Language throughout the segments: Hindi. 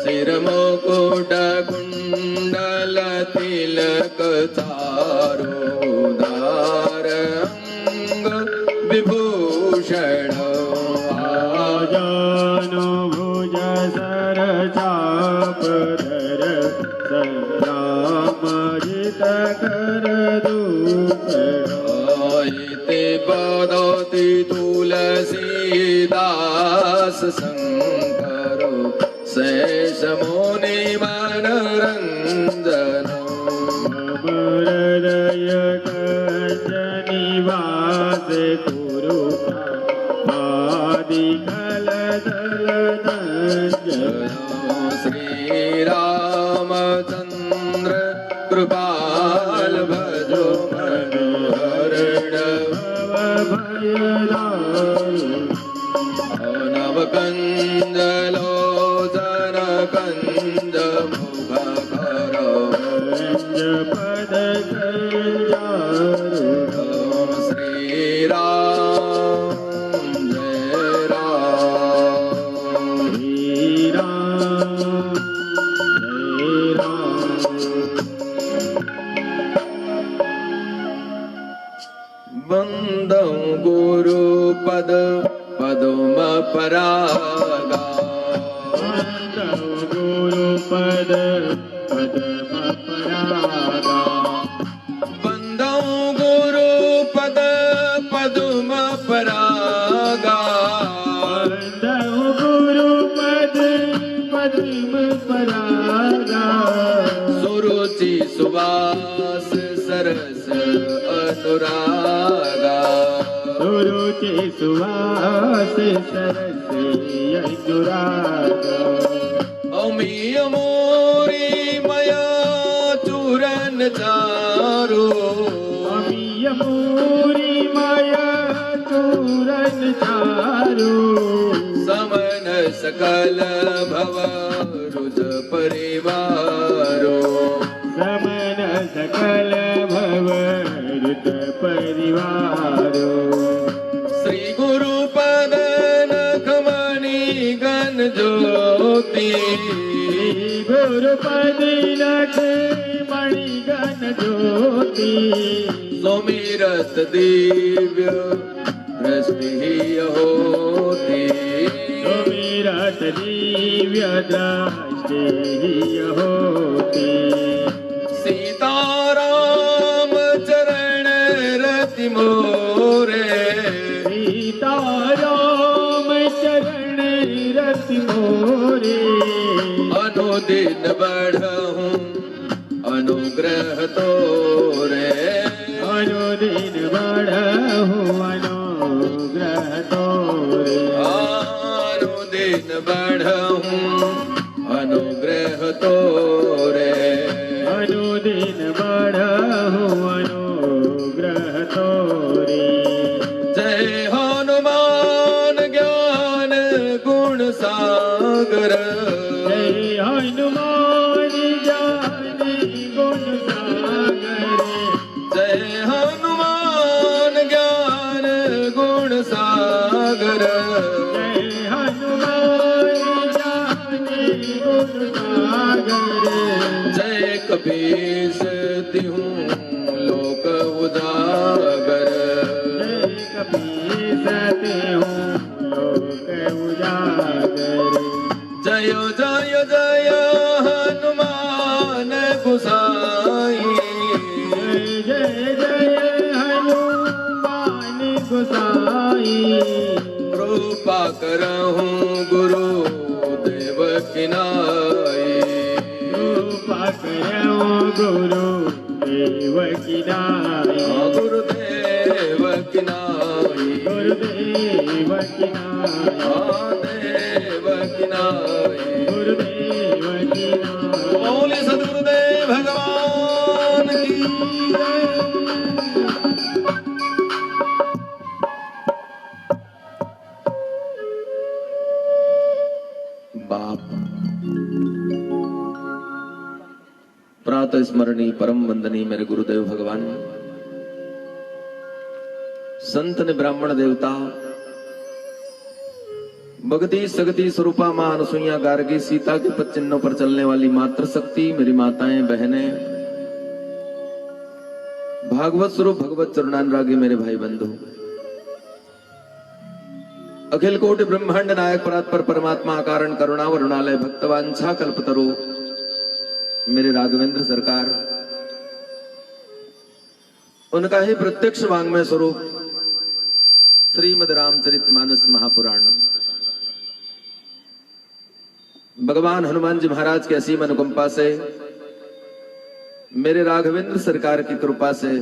सिर मुकुट कुंडल तिलक चारुदार अंग विभूषण आजानु भुज सर चापधर संग्रामजित कर इति बदति तुलसीदास शंकर शेष मुनि मनरंजन हृदय निवास कुरु आदि कल श्री रामचंद्र कृपाल भजो मनोहरण नव कंजलो जन कंज मुखकर पद श्री राम जय राम बंदं गुरु पद पदुम परागा गुरु पद पदम परागा बंदं गुरु पद पदुम परागा गुरु पद पद्म परागा सुरुचि सुवास सरस अनुरागा सुरुचि सुवास सरस अनुरागा अमीय मोरी मया चूरन चारो अमीय मोरी माया चूरन चारो समन सकल भव रुज परिवारो समन सकल भव रुत परिवारो श्री गुरु पद नखमणि गण ज्योति गुरु पद लख मणि गण ज्योति सुमिरत दिव्य दृष्टि होती सुमिरत दिव्य दृष्टि होती सीताराम चरण रति मोरे सीताराम चरण रति मोरे अनुदिन बढ़हूँ अनुग्रह तोरे अनुदिन बढ़हूँ अनुग्रह तोरे अनुदिन बढ़हूँ अनुग्रह तोरे अनुदिन बढ़हूँ अनुग्रह तोरे जय हनुमान ज्ञान गुण सागर जय हनुमान ज्ञान गुण सागर जय हनुमान ज्ञान गुण सागर जय हनुमान ज्ञान गुण सागर जय कपीस तिहूँ लोक उजागर जय कपीस तिहूँ लोक उजागर जय जय जय हनुमान गोसाई जय जय हनुमान गोसाई कृपा करहूँ गुरु देव की नाई कृपा करो गुरु देव की नाई गुरुदेव की नाई गुरुदेव की नाई देव की नाई गुरुदेव की नाई बोले सद्गुरुदेव भगवान की बाप प्रातः स्मरणीय परम वंदनीय मेरे गुरुदेव भगवान संत ने ब्राह्मण देवता भगति सगति स्वरूपा मां अनुसुईया गार्गी सीता के पद चिन्हों पर चलने वाली मातृ शक्ति मेरी माताएं बहनें भागवत स्वरूप भगवत चरणानुरागी मेरे भाई बंधु अखिल कोटि ब्रह्मांड नायक परात्पर परमात्मा कारण करुणा वरुणालय भक्तवांछा कल्पतरु मेरे राघवेंद्र सरकार उनका ही प्रत्यक्ष वांग्मय स्वरूप श्रीमद रामचरितमानस महापुराण भगवान हनुमान जी महाराज की असीम अनुकंपा से मेरे राघवेंद्र सरकार की कृपा से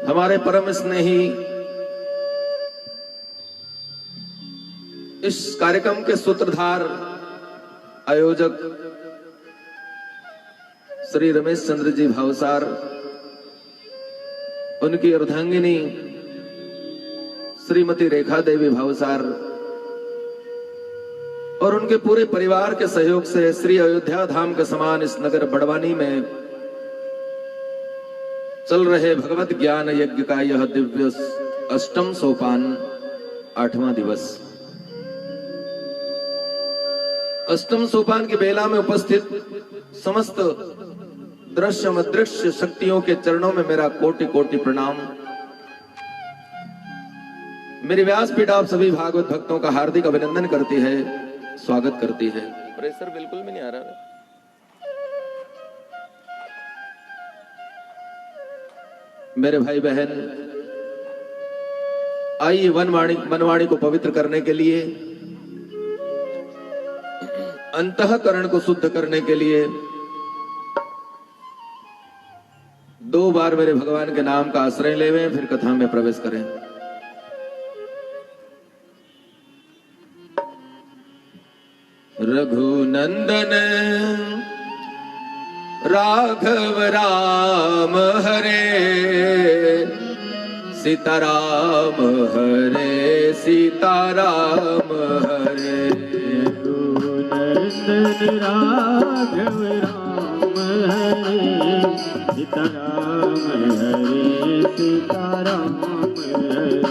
हमारे परम स्नेही इस कार्यक्रम के सूत्रधार आयोजक श्री रमेश चंद्र जी भावसार उनकी अर्धांगिनी श्रीमती रेखा देवी भावसार और उनके पूरे परिवार के सहयोग से श्री अयोध्या धाम के समान इस नगर बड़वानी में चल रहे भगवत ज्ञान यज्ञ का यह दिव्य अष्टम सोपान 8वां दिवस अष्टम सोपान की बेला में उपस्थित समस्त दृश्य अदृश्य शक्तियों के चरणों में मेरा कोटि कोटि प्रणाम। मेरी व्यासपीठ आप सभी भागवत भक्तों का हार्दिक अभिनंदन करती है, स्वागत करती है। प्रेशर बिल्कुल भी नहीं आ रहा। मेरे भाई बहन आइए मनवाणी को पवित्र करने के लिए, अंतःकरण को शुद्ध करने के लिए 2 बार मेरे भगवान के नाम का आश्रय लेवें, फिर कथा में प्रवेश करें। रघुनंदन राघव राम हरे सीताराम हरे सीताराम हरे। रघुनंदन राघव राम हरे सीताराम हरे सीताराम हरे।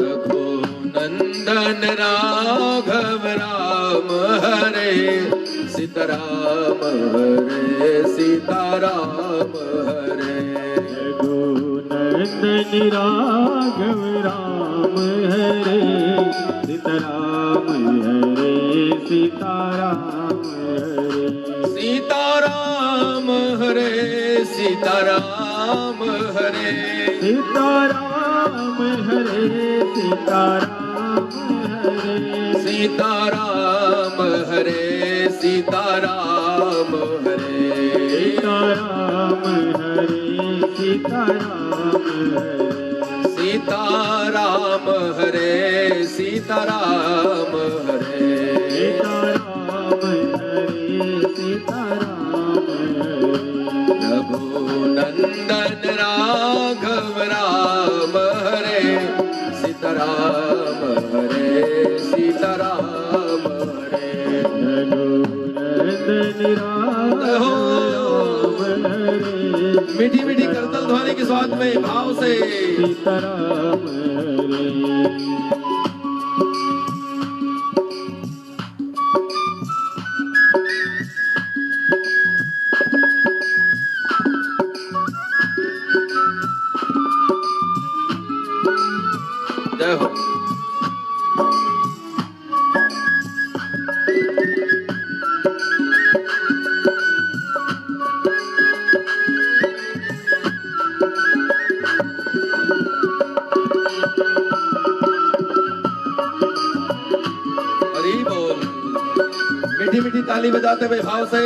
रघुनंदन राघव राम हरे सीताराम हरे सीताराम हरे। रघुनंदन राघव राम हरे सीताराम हरे सीताराम हरे। सीताराम हरे सीताराम हरे सीताराम हरे सीताराम हरे। सीताराम हरे सीताराम हरे। सीताराम हरे सीताराम हरे। सीताराम हरे सीताराम हरे। सीताराम हरे सीताराम हरे। रघुनंदन राघव राम हरे सीताराम हरे सीताराम हरे। रघुनंदन राघव राम हरे मीठी मीठी करतल ध्वनि के स्वाद में भाव से सीताराम हरे। जय हो। हरि बोल। मीठी मीठी ताली बजाते हुए भाव से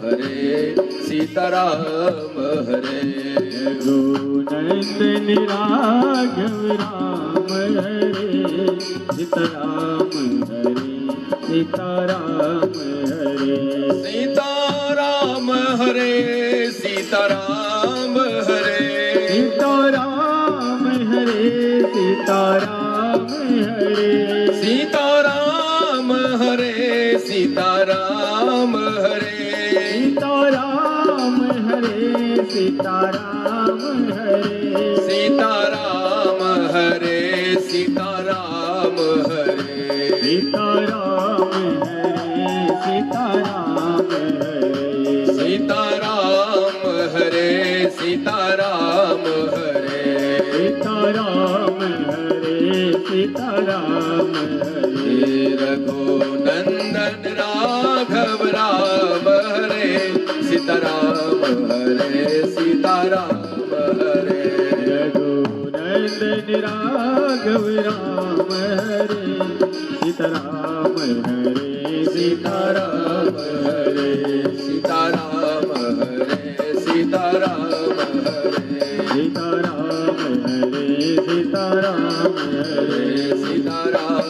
हरे सीताराम हरे। रघुनंदन राघव राम हरे सीताराम हरे सीताराम हरे। सीताराम हरे सीताराम हरे। सीताराम हरे सीताराम हरे। सीताराम हरे सीताराम हरे। सीताराम हरे सीताराम हरे। सीताराम हरे सीताराम हरे। सीताराम हरे सीताराम हरे। सीताराम हरे सीताराम हरे। सीताराम हरे सीताराम हरे। रघुनंदन राघव राम हरे सीताराम हरे सीताराम हरे। रघुनंदन राघव राम हरे सीताराम हरे सीताराम हरे। सीताराम हरे सीताराम हरे। सीताराम हरे सीताराम हरे। सीताराम हरे सीताराम हरे। सीताराम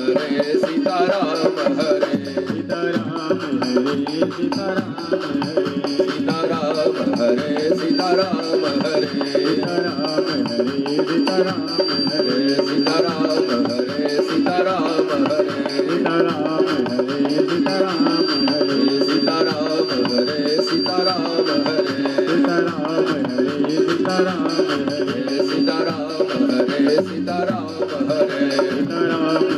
हरे सीताराम हरे। सीताराम हरे सीताराम हरे। सीताराम हरे सीताराम हरे। सीताराम हरे सीताराम हरे। सीताराम हरे सीताराम हरे। सीताराम हरे सीताराम हरे। सीताराम हरे सीताराम हरे। सीताराम हरे सीताराम हरे। सीताराम हरे सीताराम हरे। सीताराम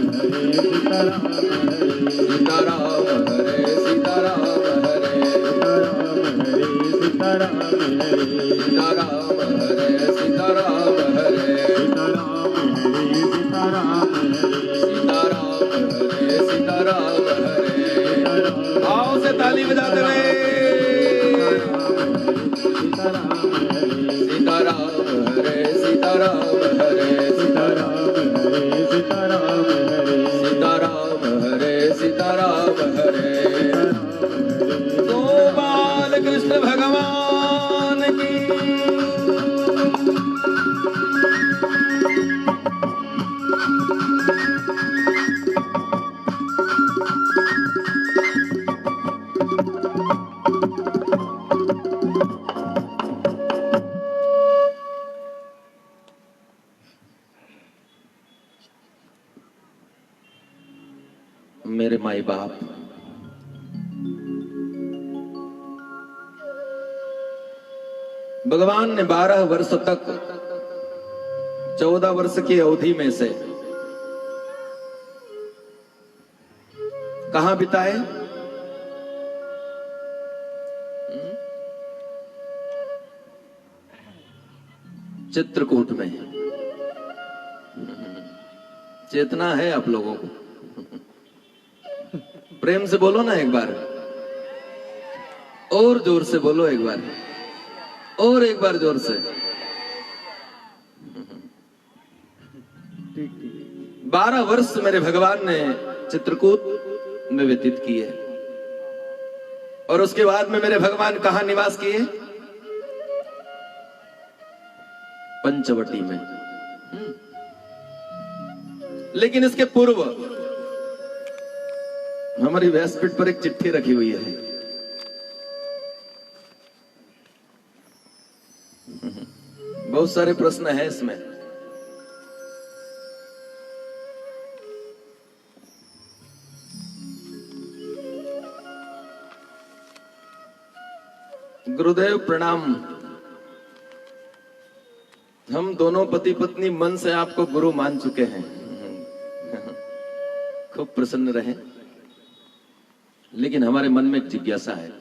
हरे सीताराम हरे। सीताराम हरे सीताराम हरे। सीताराम हरे सीताराम हरे। सीताराम हरे सीताराम हरे। सीताराम हरे सीताराम हरे। आओ से ताली बजाते हुए। सीताराम हरे सीताराम हरे सीताराम हरे। सीताराम हरे सीताराम हरे। सीताराम हरे सीताराम हरे। तो बाल कृष्ण भगवान की। मेरे माई बाप, भगवान ने 12 वर्ष तक 14 वर्ष की अवधि में से कहां बिताए? चित्रकूट में। चेतना है आप लोगों को? प्रेम से बोलो ना एक बार, और जोर से बोलो एक बार, और एक बार जोर से। 12 वर्ष मेरे भगवान ने चित्रकूट में व्यतीत किए और उसके बाद में मेरे भगवान कहां निवास किए? पंचवटी में। लेकिन इसके पूर्व हमारी व्यासपीठ पर एक चिट्ठी रखी हुई है। बहुत सारे प्रश्न हैं इसमें। गुरुदेव प्रणाम। हम दोनों पति पत्नी मन से आपको गुरु मान चुके हैं। खूब प्रसन्न रहे। लेकिन हमारे मन में एक जिज्ञासा है।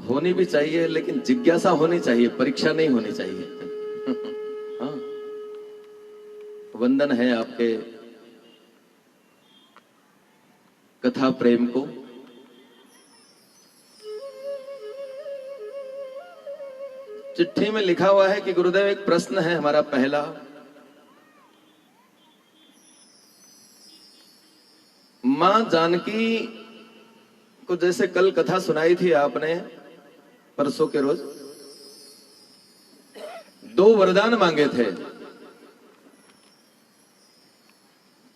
होनी भी चाहिए, लेकिन जिज्ञासा होनी चाहिए, परीक्षा नहीं होनी चाहिए। हाँ, वंदन है आपके कथा प्रेम को। चिट्ठी में लिखा हुआ है कि गुरुदेव एक प्रश्न है हमारा पहला। मां जानकी को जैसे कल कथा सुनाई थी आपने, परसों के रोज 2 वरदान मांगे थे,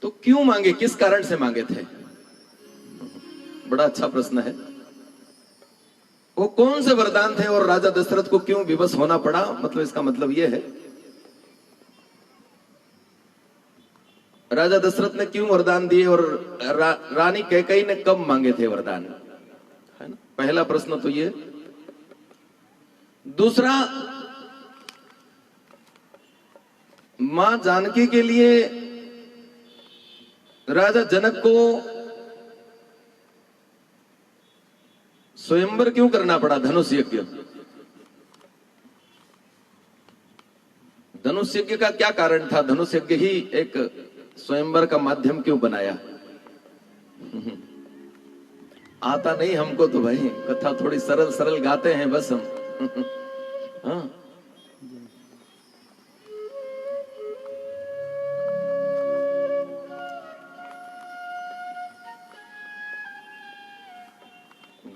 तो क्यों मांगे, किस कारण से मांगे थे? बड़ा अच्छा प्रश्न है। वो कौन से वरदान थे और राजा दशरथ को क्यों विवश होना पड़ा? मतलब इसका मतलब यह है, राजा दशरथ ने क्यों वरदान दिए और रानी कैकेयी ने कब मांगे थे वरदान, है ना? पहला प्रश्न तो ये। दूसरा, मां जानकी के लिए राजा जनक को स्वयंवर क्यों करना पड़ा? धनुष यज्ञ, धनुष यज्ञ का क्या कारण था? धनुष यज्ञ ही एक स्वयंवर का माध्यम क्यों बनाया? आता नहीं हमको तो भाई, कथा थोड़ी सरल सरल गाते हैं बस हम। हाँ,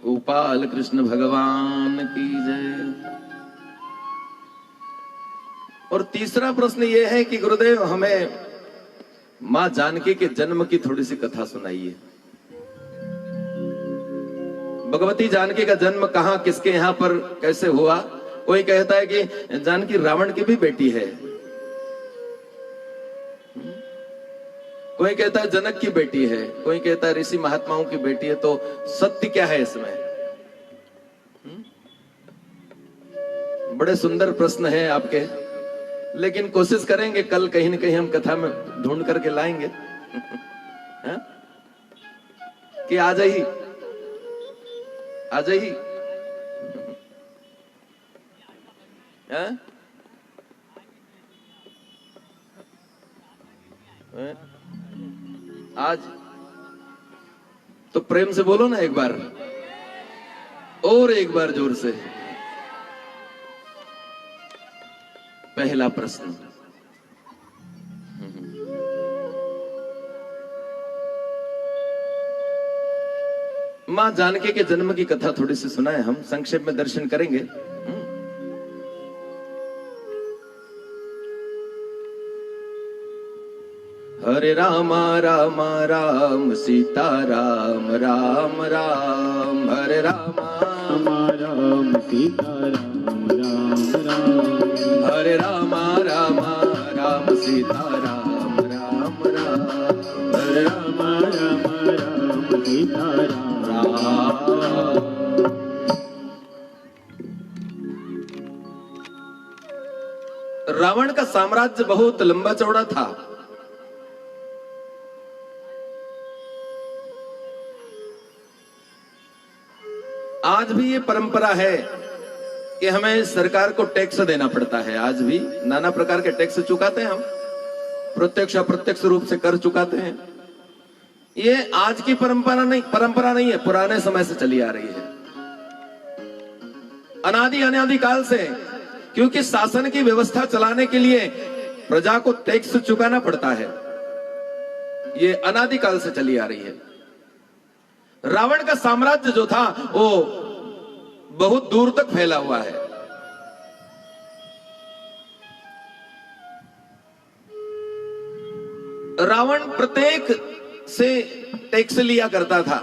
गोपाल कृष्ण भगवान की जय। और तीसरा प्रश्न यह है कि गुरुदेव हमें मां जानकी के जन्म की थोड़ी सी कथा सुनाइए। भगवती जानकी का जन्म कहां, किसके यहां पर कैसे हुआ? कोई कहता है कि जानकी रावण की भी बेटी है, कोई कहता है जनक की बेटी है, कोई कहता है ऋषि महात्माओं की बेटी है। तो सत्य क्या है इसमें? बड़े सुंदर प्रश्न है आपके, लेकिन कोशिश करेंगे कल कहीं न कहीं हम कथा में ढूंढ करके लाएंगे। कि आ जाइए, आ जाइए। आज तो प्रेम से बोलो ना एक बार, और एक बार जोर से। पहला प्रश्न, मां जानकी के जन्म की कथा थोड़ी सी सुनाए, हम संक्षेप में दर्शन करेंगे। हरे रामा राम राम सीता राम राम राम, हरे रामा राम सीता राम राम राम, हरे रामा राम राम सीता राम राम राम, हरे राम राम राम सीता राम राम। रावण का साम्राज्य बहुत लंबा चौड़ा था। आज भी ये परंपरा है कि हमें सरकार को टैक्स देना पड़ता है। आज भी नाना प्रकार के टैक्स चुकाते हैं हम, प्रत्यक्ष अप्रत्यक्ष रूप से कर चुकाते हैं। ये आज की परंपरा नहीं है, पुराने समय से चली आ रही है, अनादि अनादि काल से। क्योंकि शासन की व्यवस्था चलाने के लिए प्रजा को टैक्स चुकाना पड़ता है, ये अनादि काल से चली आ रही है। रावण का साम्राज्य जो था वो बहुत दूर तक फैला हुआ है। रावण प्रत्येक से टैक्स लिया करता था।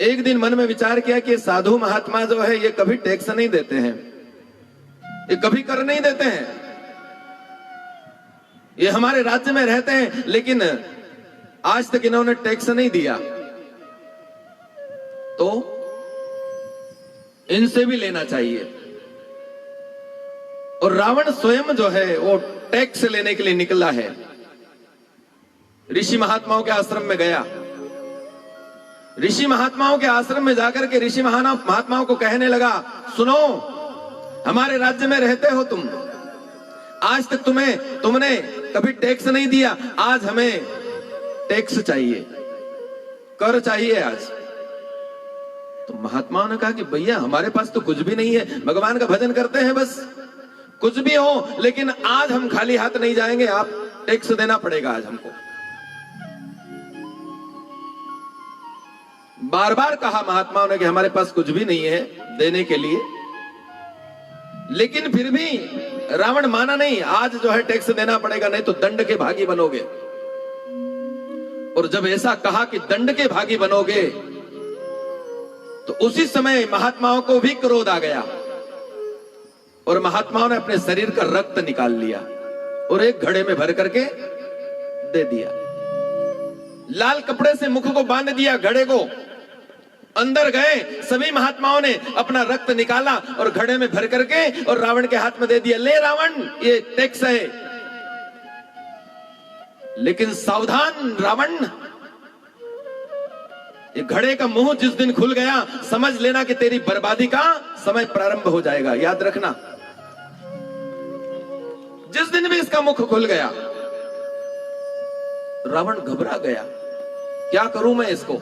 एक दिन मन में विचार किया कि साधु महात्मा जो है ये कभी टैक्स नहीं देते हैं, ये कभी कर नहीं देते हैं, ये हमारे राज्य में रहते हैं लेकिन आज तक इन्होंने टैक्स नहीं दिया, तो इनसे भी लेना चाहिए। और रावण स्वयं जो है वो टैक्स लेने के लिए निकला है। ऋषि महात्माओं के आश्रम में गया, ऋषि महात्माओं के आश्रम में जाकर के ऋषि महात्माओं को कहने लगा, सुनो, हमारे राज्य में रहते हो तुम, आज तक तुमने कभी टैक्स नहीं दिया, आज हमें टैक्स चाहिए, कर चाहिए आज। तो महात्माओं ने कहा कि भैया हमारे पास तो कुछ भी नहीं है, भगवान का भजन करते हैं बस, कुछ भी हो लेकिन आज हम खाली हाथ नहीं जाएंगे, आप टैक्स देना पड़ेगा आज हमको। बार बार कहा महात्माओं ने कि हमारे पास कुछ भी नहीं है देने के लिए, लेकिन फिर भी रावण माना नहीं। आज जो है टैक्स देना पड़ेगा, नहीं तो दंड के भागी बनोगे। और जब ऐसा कहा कि दंड के भागी बनोगे, तो उसी समय महात्माओं को भी क्रोध आ गया और महात्माओं ने अपने शरीर का रक्त निकाल लिया और एक घड़े में भर करके दे दिया। लाल कपड़े से मुख को बांध दिया घड़े को। अंदर गए सभी महात्माओं ने अपना रक्त निकाला और घड़े में भर करके और रावण के हाथ में दे दिया। ले रावण, ये टैक्स है। लेकिन सावधान रावण, ये घड़े का मुंह जिस दिन खुल गया, समझ लेना कि तेरी बर्बादी का समय प्रारंभ हो जाएगा। याद रखना, जिस दिन भी इसका मुख खुल गया। रावण घबरा गया, क्या करूं मैं इसको।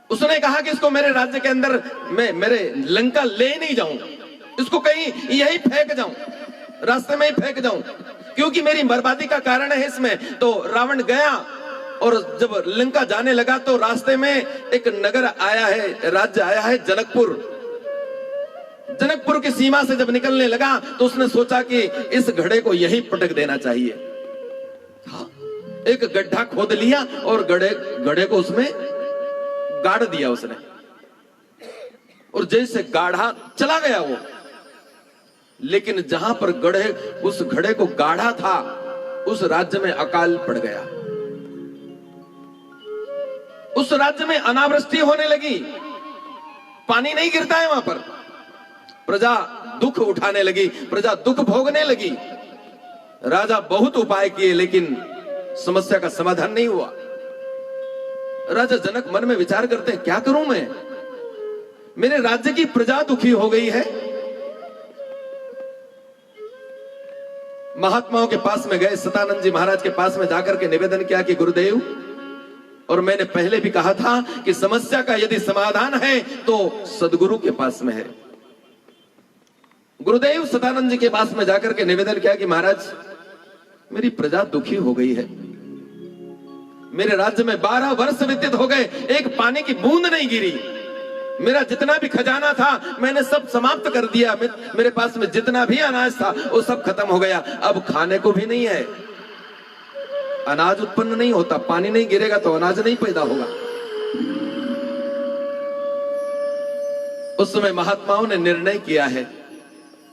उसने कहा कि इसको मेरे राज्य के अंदर मैं मेरे लंका ले नहीं जाऊं, इसको कहीं यही फेंक जाऊं, रास्ते में ही फेंक जाऊं, क्योंकि मेरी बर्बादी का कारण है इसमें। तो रावण गया और जब लंका जाने लगा तो रास्ते में एक नगर आया है, राज्य आया है जनकपुर। जनकपुर की सीमा से जब निकलने लगा तो उसने सोचा कि इस घड़े को यहीं पटक देना चाहिए। हाँ, एक गड्ढा खोद लिया और घड़े को उसमें गाड़ दिया उसने, और जैसे गाढ़ा चला गया वो। लेकिन जहां पर उस घड़े को गाढ़ा था, उस राज्य में अकाल पड़ गया। उस राज्य में अनावृष्टि होने लगी, पानी नहीं गिरता है वहां पर। प्रजा दुख उठाने लगी, प्रजा दुख भोगने लगी। राजा बहुत उपाय किए लेकिन समस्या का समाधान नहीं हुआ। राजा जनक मन में विचार करते हैं, क्या करूं मैं, मेरे राज्य की प्रजा दुखी हो गई है। महात्माओं के पास में गए, सतानंद जी महाराज के पास में जाकर के निवेदन किया कि गुरुदेव, और मैंने पहले भी कहा था कि समस्या का यदि समाधान है तो सदगुरु के पास में है। गुरुदेव सतानंद जी के पास में जाकर के निवेदन किया कि महाराज, मेरी प्रजा दुखी हो गई है। मेरे राज्य में 12 वर्ष व्यतीत हो गए, एक पानी की बूंद नहीं गिरी। मेरा जितना भी खजाना था मैंने सब समाप्त कर दिया। मेरे पास में जितना भी अनाज था वो सब खत्म हो गया। अब खाने को भी नहीं है, अनाज उत्पन्न नहीं होता। पानी नहीं गिरेगा तो अनाज नहीं पैदा होगा। उस समय महात्माओं ने निर्णय किया है,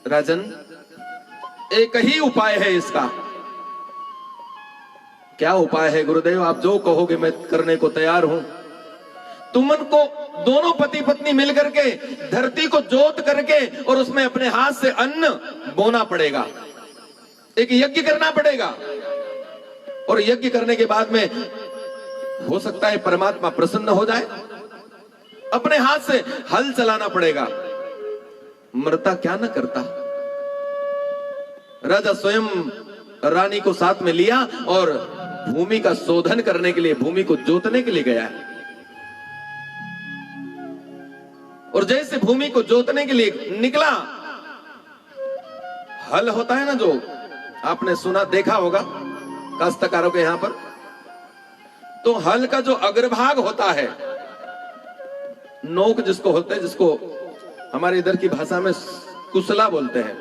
राजन एक ही उपाय है इसका। क्या उपाय है गुरुदेव? आप जो कहोगे मैं करने को तैयार हूं। तुमन को दोनों पति पत्नी मिलकर के धरती को जोत करके और उसमें अपने हाथ से अन्न बोना पड़ेगा, एक यज्ञ करना पड़ेगा। और यज्ञ करने के बाद में हो सकता है परमात्मा प्रसन्न हो जाए। अपने हाथ से हल चलाना पड़ेगा। मरता क्या न करता। राजा स्वयं रानी को साथ में लिया और भूमि का शोधन करने के लिए, भूमि को जोतने के लिए गया। और जैसे भूमि को जोतने के लिए निकला, हल होता है ना, जो आपने सुना देखा होगा काश्तकारों के यहां पर, तो हल का जो अग्रभाग होता है, नोक जिसको होते हैं, जिसको हमारे इधर की भाषा में कुसला बोलते हैं,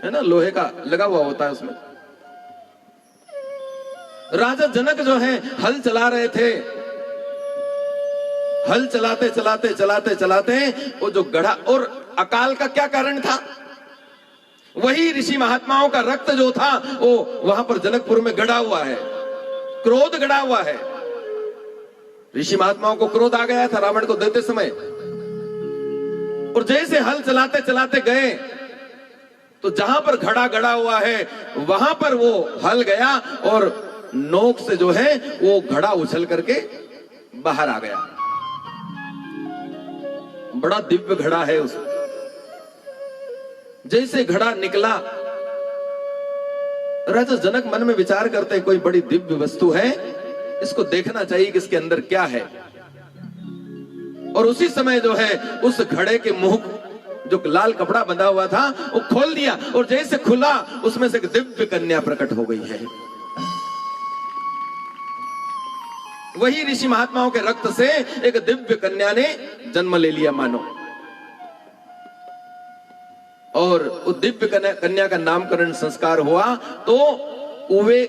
है ना, लोहे का लगा हुआ होता है उसमें। राजा जनक जो है हल चला रहे थे। हल चलाते चलाते चलाते चलाते वो जो गढ़ा, और अकाल का क्या कारण था? वही ऋषि महात्माओं का रक्त जो था वो वहां पर जनकपुर में गड़ा हुआ है, क्रोध गड़ा हुआ है। ऋषि महात्माओं को क्रोध आ गया था रावण को देते समय। और जैसे हल चलाते चलाते गए तो जहां पर घड़ा गड़ा हुआ है वहां पर वो हल गया और नोक से जो है वो घड़ा उछल करके बाहर आ गया। बड़ा दिव्य घड़ा है उस। जैसे घड़ा निकला, राजा जनक मन में विचार करते, कोई बड़ी दिव्य वस्तु है, इसको देखना चाहिए कि इसके अंदर क्या है। और उसी समय जो है उस घड़े के मुंह, जो लाल कपड़ा बंधा हुआ था, वो खोल दिया और जैसे खुला उसमें से एक दिव्य कन्या प्रकट हो गई है। वही ऋषि महात्माओं के रक्त से एक दिव्य कन्या ने जन्म ले लिया मानो। और उस दिव्य कन्या का नामकरण संस्कार हुआ तो वे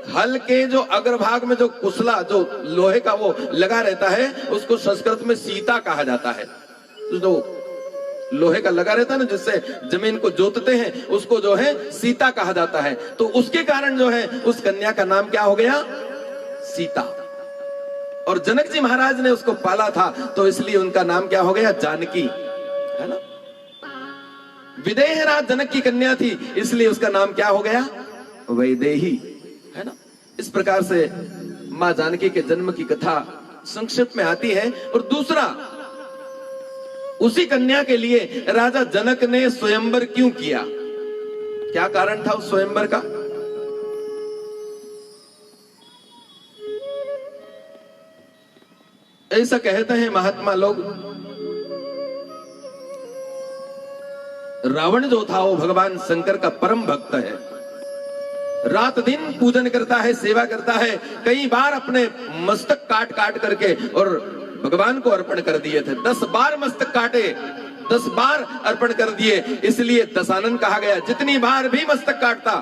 हल के जो अग्रभाग में जो कुसला, जो लोहे का वो लगा रहता है, उसको संस्कृत में सीता कहा जाता है। जो लोहे का लगा रहता है ना, जिससे जमीन को जोतते हैं, उसको जो है सीता कहा जाता है। तो उसके कारण जो है उस कन्या का नाम क्या हो गया? सीता। और जनक जी महाराज ने उसको पाला था, तो इसलिए उनका नाम क्या हो गया? जानकी, है ना। विदेह राज जनक की कन्या थी, इसलिए उसका नाम क्या हो गया? वैदेही, है ना। इस प्रकार से मां जानकी के जन्म की कथा संक्षिप्त में आती है। और दूसरा, उसी कन्या के लिए राजा जनक ने स्वयंवर क्यों किया? क्या कारण था उस स्वयंवर का? ऐसा कहते हैं महात्मा लोग, रावण जो था वो भगवान शंकर का परम भक्त है। रात दिन पूजन करता है, सेवा करता है। कई बार अपने मस्तक काट काट करके और भगवान को अर्पण कर दिए थे। 10 बार मस्तक काटे, 10 बार अर्पण कर दिए, इसलिए दशानन कहा गया। जितनी बार भी मस्तक काटता,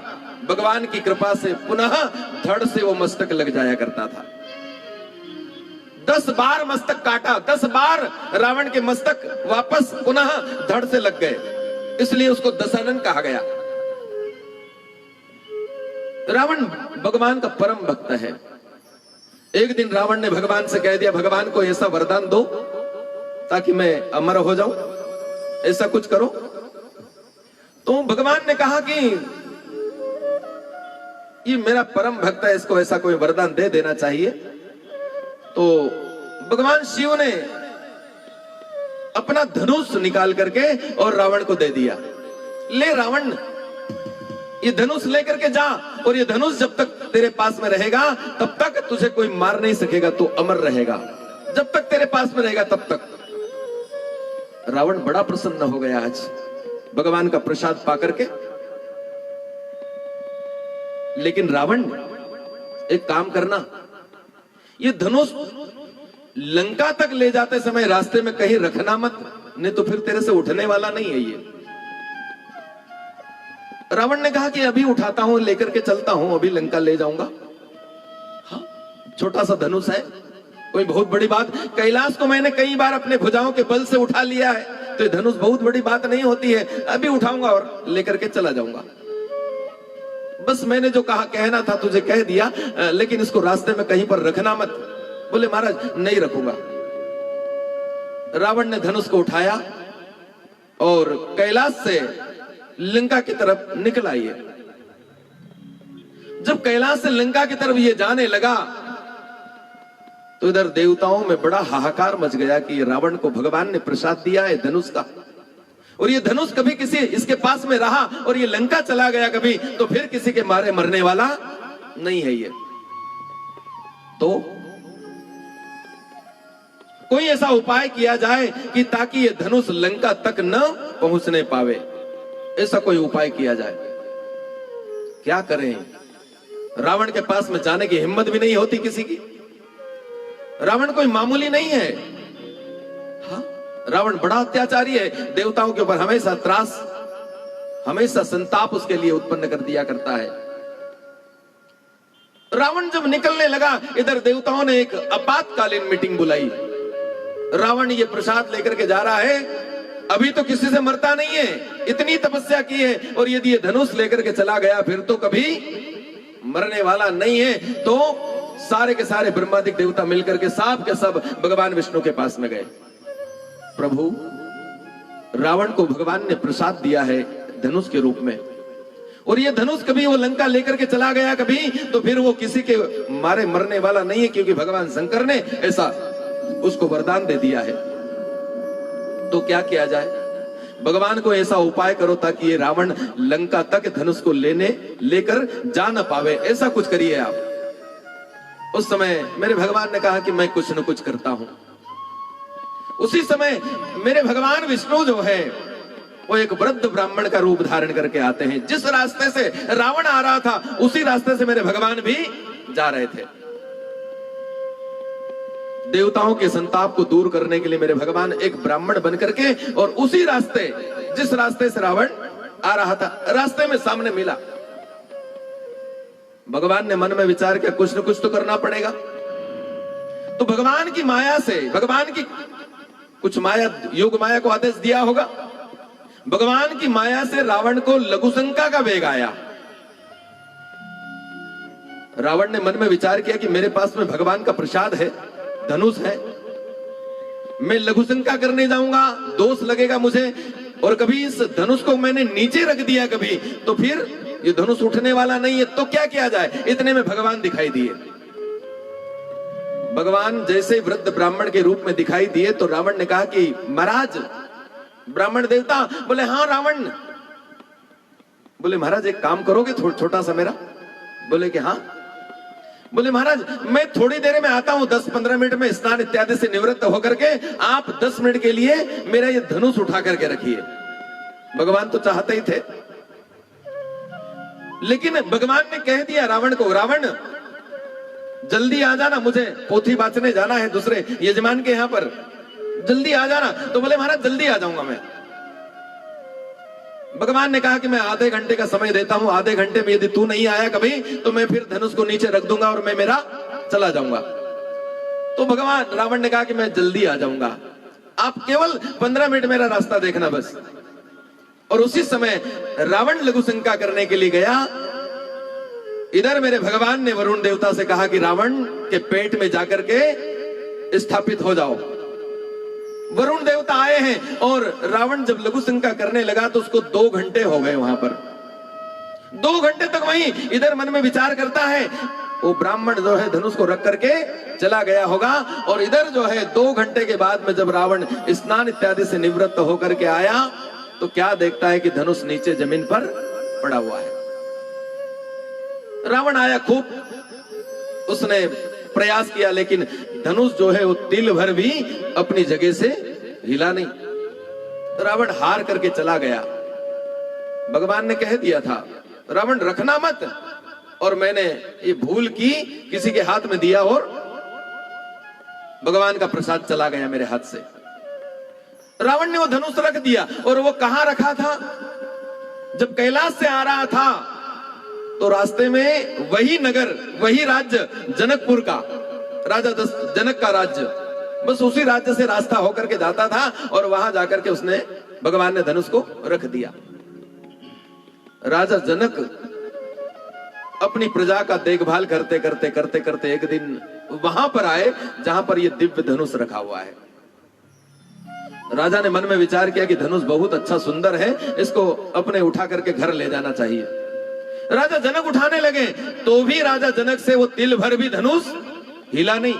भगवान की कृपा से पुनः धड़ से वो मस्तक लग जाया करता था। 10 बार मस्तक काटा, 10 बार रावण के मस्तक वापस पुनः धड़ से लग गए, इसलिए उसको दशानन कहा गया। रावण भगवान का परम भक्त है। एक दिन रावण ने भगवान से कह दिया, भगवान को ऐसा वरदान दो ताकि मैं अमर हो जाऊं, ऐसा कुछ करो। तो भगवान ने कहा कि ये मेरा परम भक्त है, इसको ऐसा कोई वरदान दे देना चाहिए। तो भगवान शिव ने अपना धनुष निकाल करके और रावण को दे दिया। ले रावण, ये धनुष लेकर के जा, और ये धनुष जब तक तेरे पास में रहेगा तब तक तुझे कोई मार नहीं सकेगा, तू अमर रहेगा। जब तक तेरे पास में रहेगा तब तक। रावण बड़ा प्रसन्न हो गया आज भगवान का प्रसाद पाकर के। लेकिन रावण, एक काम करना, ये धनुष लंका तक ले जाते समय रास्ते में कहीं रखना मत, नहीं तो फिर तेरे से उठने वाला नहीं है ये। रावण ने कहा कि अभी उठाता हूं, लेकर के चलता हूं, अभी लंका ले जाऊंगा। हाँ, छोटा सा धनुष है, कोई बहुत बड़ी बात। कैलाश को मैंने कई बार अपने भुजाओं के बल से उठा लिया है, तो ये धनुष बहुत बड़ी बात नहीं होती है। अभी उठाऊंगा और लेकर के चला जाऊंगा। बस मैंने जो कहा, कहना था तुझे कह दिया, लेकिन इसको रास्ते में कहीं पर रखना मत। बोले महाराज नहीं रखूंगा। रावण ने धनुष को उठाया और कैलाश से लंका की तरफ निकल आई है। जब कैलाश से लंका की तरफ ये जाने लगा तो इधर देवताओं में बड़ा हाहाकार मच गया कि रावण को भगवान ने प्रसाद दिया है धनुष का, और ये धनुष कभी किसी इसके पास में रहा और ये लंका चला गया कभी, तो फिर किसी के मारे मरने वाला नहीं है ये। तो कोई ऐसा उपाय किया जाए कि ताकि ये धनुष लंका तक न पहुंचने पावे, ऐसा कोई उपाय किया जाए। क्या करें? रावण के पास में जाने की हिम्मत भी नहीं होती किसी की। रावण कोई मामूली नहीं है। हाँ, रावण बड़ा अत्याचारी है, देवताओं के ऊपर हमेशा त्रास, हमेशा संताप उसके लिए उत्पन्न कर दिया करता है। रावण जब निकलने लगा, इधर देवताओं ने एक आपातकालीन मीटिंग बुलाई। रावण ये प्रसाद लेकर के जा रहा है, अभी तो किसी से मरता नहीं है, इतनी तपस्या की है, और यदि ये धनुष लेकर के चला गया फिर तो कभी मरने वाला नहीं है। तो सारे के सारे ब्रह्मादिक देवता मिलकर के सब के सब भगवान विष्णु के पास में गए। प्रभु, रावण को भगवान ने प्रसाद दिया है धनुष के रूप में, और ये धनुष कभी वो लंका लेकर के चला गया कभी, तो फिर वो किसी के मारे मरने वाला नहीं है, क्योंकि भगवान शंकर ने ऐसा उसको वरदान दे दिया है। तो क्या किया जाए? भगवान को ऐसा उपाय करो ताकि ये रावण लंका तक धनुष को लेकर जा न पावे, ऐसा कुछ करिए आप। उस समय मेरे भगवान ने कहा कि मैं कुछ न कुछ करता हूं। उसी समय मेरे भगवान विष्णु जो है वो एक वृद्ध ब्राह्मण का रूप धारण करके आते हैं। जिस रास्ते से रावण आ रहा था उसी रास्ते से मेरे भगवान भी जा रहे थे। देवताओं के संताप को दूर करने के लिए मेरे भगवान एक ब्राह्मण बन करके, और उसी रास्ते, जिस रास्ते से रावण आ रहा था, रास्ते में सामने मिला। भगवान ने मन में विचार किया कुछ न कुछ तो करना पड़ेगा। तो भगवान की माया से, भगवान की कुछ माया, योग माया को आदेश दिया होगा। भगवान की माया से रावण को लघुशंका का वेग आया। रावण ने मन में विचार किया कि मेरे पास में भगवान का प्रसाद है, धनुष है, मैं लघुशंका करने जाऊंगा, दोष लगेगा मुझे, और कभी इस धनुष को मैंने नीचे रख दिया कभी, तो फिर ये धनुष उठने वाला नहीं है, तो क्या किया जाए। इतने में भगवान दिखाई दिए। भगवान जैसे वृद्ध ब्राह्मण के रूप में दिखाई दिए तो रावण ने कहा कि महाराज, ब्राह्मण देवता बोले हाँ रावण। बोले महाराज एक काम करोगे छोटा सा मेरा? बोले कि हाँ। बोले महाराज मैं थोड़ी देर में आता हूं, 10-15 मिनट में स्नान इत्यादि से निवृत्त होकर के आप 10 मिनट के लिए मेरा ये धनुष उठा करके रखिए। भगवान तो चाहते ही थे, लेकिन भगवान ने कह दिया रावण को, रावण जल्दी आ जाना, मुझे पोथी बाचने जाना है दूसरे यजमान के यहां पर, जल्दी आ जाना। तो बोले महाराज जल्दी आ जाऊंगा मैं। भगवान ने कहा कि मैं आधे घंटे का समय देता हूं, आधे घंटे में यदि तू नहीं आया कभी तो मैं फिर धनुष को नीचे रख दूंगा और मैं मेरा चला जाऊंगा। तो भगवान, रावण ने कहा कि मैं जल्दी आ जाऊंगा, आप केवल 15 मिनट मेरा रास्ता देखना बस। और उसी समय रावण लघुशंका करने के लिए गया। इधर मेरे भगवान ने वरुण देवता से कहा कि रावण के पेट में जाकर के स्थापित हो जाओ। वरुण देवता आए हैं और रावण जब लघुशंका करने लगा तो उसको 2 घंटे हो गए वहां पर। 2 घंटे तक वहीं इधर मन में विचार करता है। वो ब्राह्मण जो है धनुष को रख करके चला गया होगा, और इधर जो है 2 घंटे के बाद में जब रावण स्नान इत्यादि से निवृत्त होकर के आया तो क्या देखता है कि धनुष नीचे जमीन पर पड़ा हुआ है। रावण आया, खूब उसने प्रयास किया, लेकिन धनुष जो है वो तिल भर भी अपनी जगह से हिला नहीं। रावण हार करके चला गया। भगवान ने कह दिया था रावण रखना मत, और मैंने ये भूल की किसी के हाथ में दिया और भगवान का प्रसाद चला गया मेरे हाथ से। रावण ने वो धनुष रख दिया, और वो कहां रखा था? जब कैलाश से आ रहा था तो रास्ते में वही नगर, वही राज्य जनकपुर का, राजा जनक का राज्य, बस उसी राज्य से रास्ता होकर के जाता था, और वहां जाकर के उसने, भगवान ने धनुष को रख दिया। राजा जनक अपनी प्रजा का देखभाल करते करते करते करते एक दिन वहां पर आए जहां पर यह दिव्य धनुष रखा हुआ है। राजा ने मन में विचार किया कि धनुष बहुत अच्छा सुंदर है, इसको अपने उठा करके घर ले जाना चाहिए। राजा जनक उठाने लगे तो भी राजा जनक से वो तिल भर भी धनुष हिला नहीं।